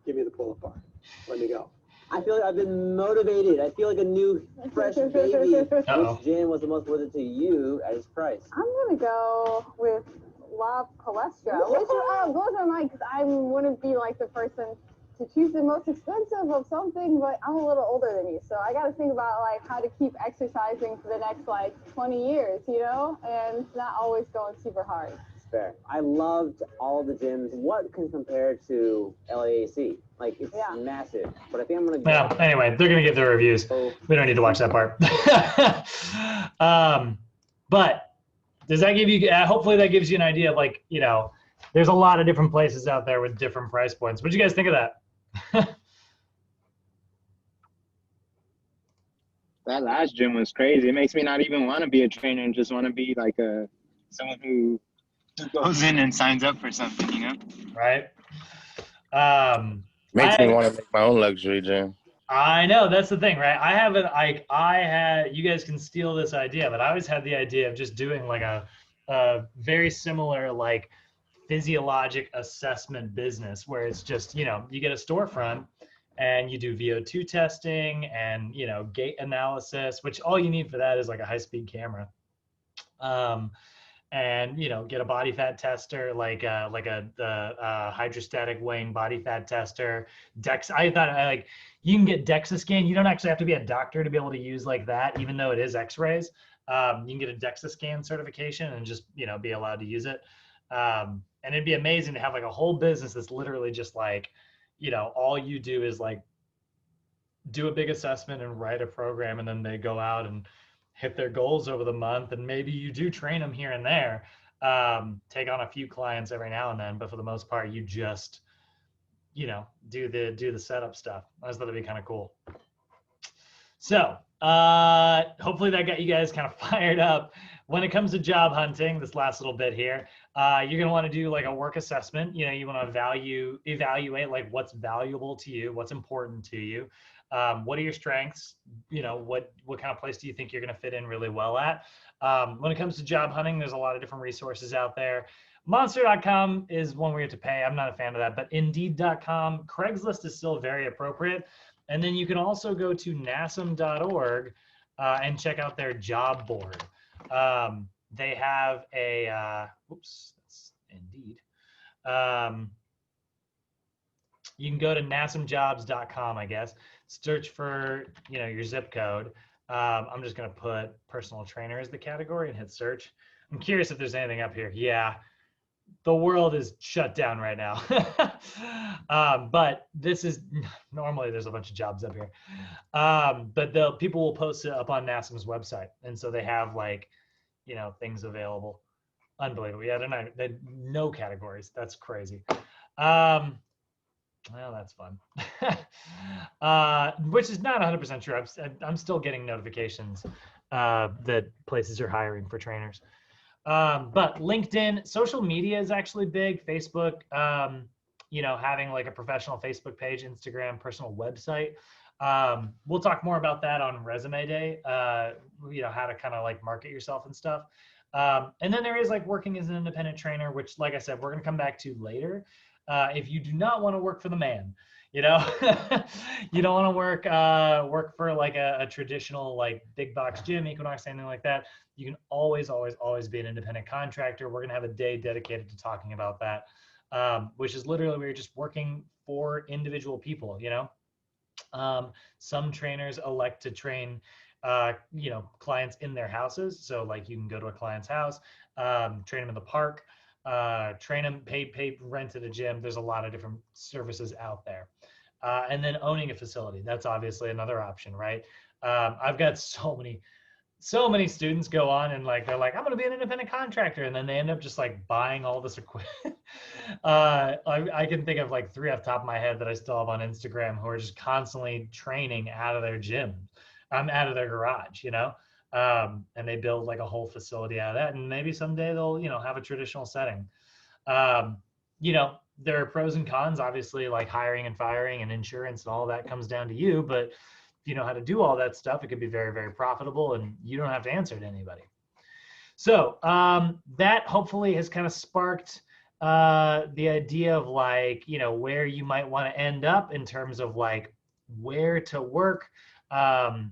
give me the pull apart. Let me go. I feel like I've been motivated. I feel like a new, fresh baby. Uh-oh. Which gym was the most worth it to you at its price? I'm gonna go with low cholesterol, which blows my mind because I wouldn't be like the person to choose the most expensive of something, but I'm a little older than you, so I got to think about like how to keep exercising for the next like 20 years, you know, and not always going super hard. It's fair. I loved all the gyms. What can compare to LAAC? Like, it's massive, but I think I'm gonna go. Well, anyway, they're gonna get their reviews. We don't need to watch that part. But does that give you? Hopefully, that gives you an idea of like, you know, there's a lot of different places out there with different price points. What do you guys think of that? That last gym was crazy. It makes me not even want to be a trainer and just want to be like someone who goes in and signs up for something, you know? Right. Makes me want to make my own luxury gym. I know, that's the thing, right? I had, you guys can steal this idea, but I always had the idea of just doing like a very similar like physiologic assessment business where it's just, you know, you get a storefront and you do VO2 testing and, you know, gait analysis, which all you need for that is like a high-speed camera. And, you know, get a body fat tester, like a hydrostatic weighing body fat tester. I thought you can get DEXA scan. You don't actually have to be a doctor to be able to use like that, even though it is x-rays. You can get a DEXA scan certification and just, you know, be allowed to use it. And it'd be amazing to have like a whole business that's literally just like, you know, all you do is like do a big assessment and write a program, and then they go out and hit their goals over the month, and maybe you do train them here and there, take on a few clients every now and then, but for the most part you just, you know, do the setup stuff. I just thought it'd be kind of cool. So hopefully that got you guys kind of fired up. When it comes to job hunting, this last little bit here, you're gonna want to do like a work assessment. You know, you want to evaluate like what's valuable to you, what's important to you. What are your strengths? You know, what kind of place do you think you're going to fit in really well at? When it comes to job hunting, there's a lot of different resources out there. Monster.com is one where you have to pay. I'm not a fan of that, but Indeed.com, Craigslist is still very appropriate. And then you can also go to NASM.org and check out their job board. They have a, that's Indeed. You can go to nasmjobs.com, I guess. Search for, you know, your zip code. I'm just going to put personal trainer as the category and hit search. I'm curious if there's anything up here. Yeah, the world is shut down right now. But this is, normally there's a bunch of jobs up here. But people will post it up on NASM's website. And so they have like, you know, things available. Unbelievable. Yeah, they're no categories. That's crazy. Well, that's fun. Which is not 100% true. I'm still getting notifications that places are hiring for trainers. But LinkedIn, social media is actually big. Facebook, having like a professional Facebook page, Instagram, personal website. We'll talk more about that on resume day, how to kind of like market yourself and stuff. And then there is like working as an independent trainer, which, like I said, we're going to come back to later. If you do not want to work for the man, you don't want to work for like a traditional like big box gym, Equinox, anything like that. You can always be an independent contractor. We're going to have a day dedicated to talking about that, which is literally we're just working for individual people. Some trainers elect to train clients in their houses. So like you can go to a client's house, train them in the park, train them, pay rent at a gym. There's a lot of different services out there. And then owning a facility, that's obviously another option, right? I've got so many students go on and like they're like, I'm going to be an independent contractor, and then they end up just like buying all this equipment. I can think of like 3 off the top of my head that I still have on Instagram who are just constantly training out of their gym, out of their garage, and they build like a whole facility out of that, and maybe someday they'll have a traditional setting. There are pros and cons, obviously, like hiring and firing and insurance and all that comes down to you, but if you know how to do all that stuff, it could be very, very profitable, and you don't have to answer to anybody. So that hopefully has kind of sparked the idea of like, where you might want to end up in terms of like where to work. We're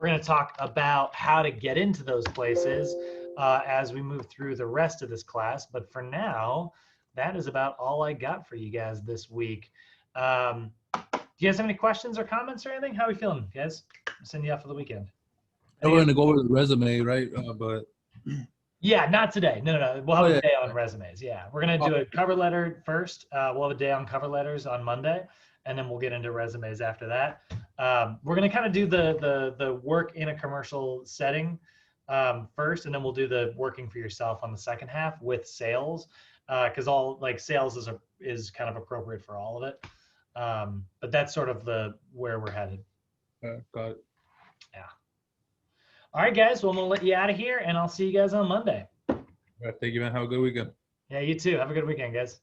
going to talk about how to get into those places as we move through the rest of this class. But for now, that is about all I got for you guys this week. Do you guys have any questions or comments or anything? How are we feeling, guys? I'm sending you out for the weekend. We're going to go over the resume, right? But yeah, not today. No. We'll have a day on resumes. Yeah, we're going to do a cover letter first. We'll have a day on cover letters on Monday, and then we'll get into resumes after that. We're going to kind of do the work in a commercial setting first, and then we'll do the working for yourself on the second half with sales, because all like sales is kind of appropriate for all of it. But that's sort of where we're headed. Got it. Yeah. All right, guys. Well, I'm going to let you out of here, and I'll see you guys on Monday. All right, thank you, man. Have a good weekend. Yeah, you too. Have a good weekend, guys.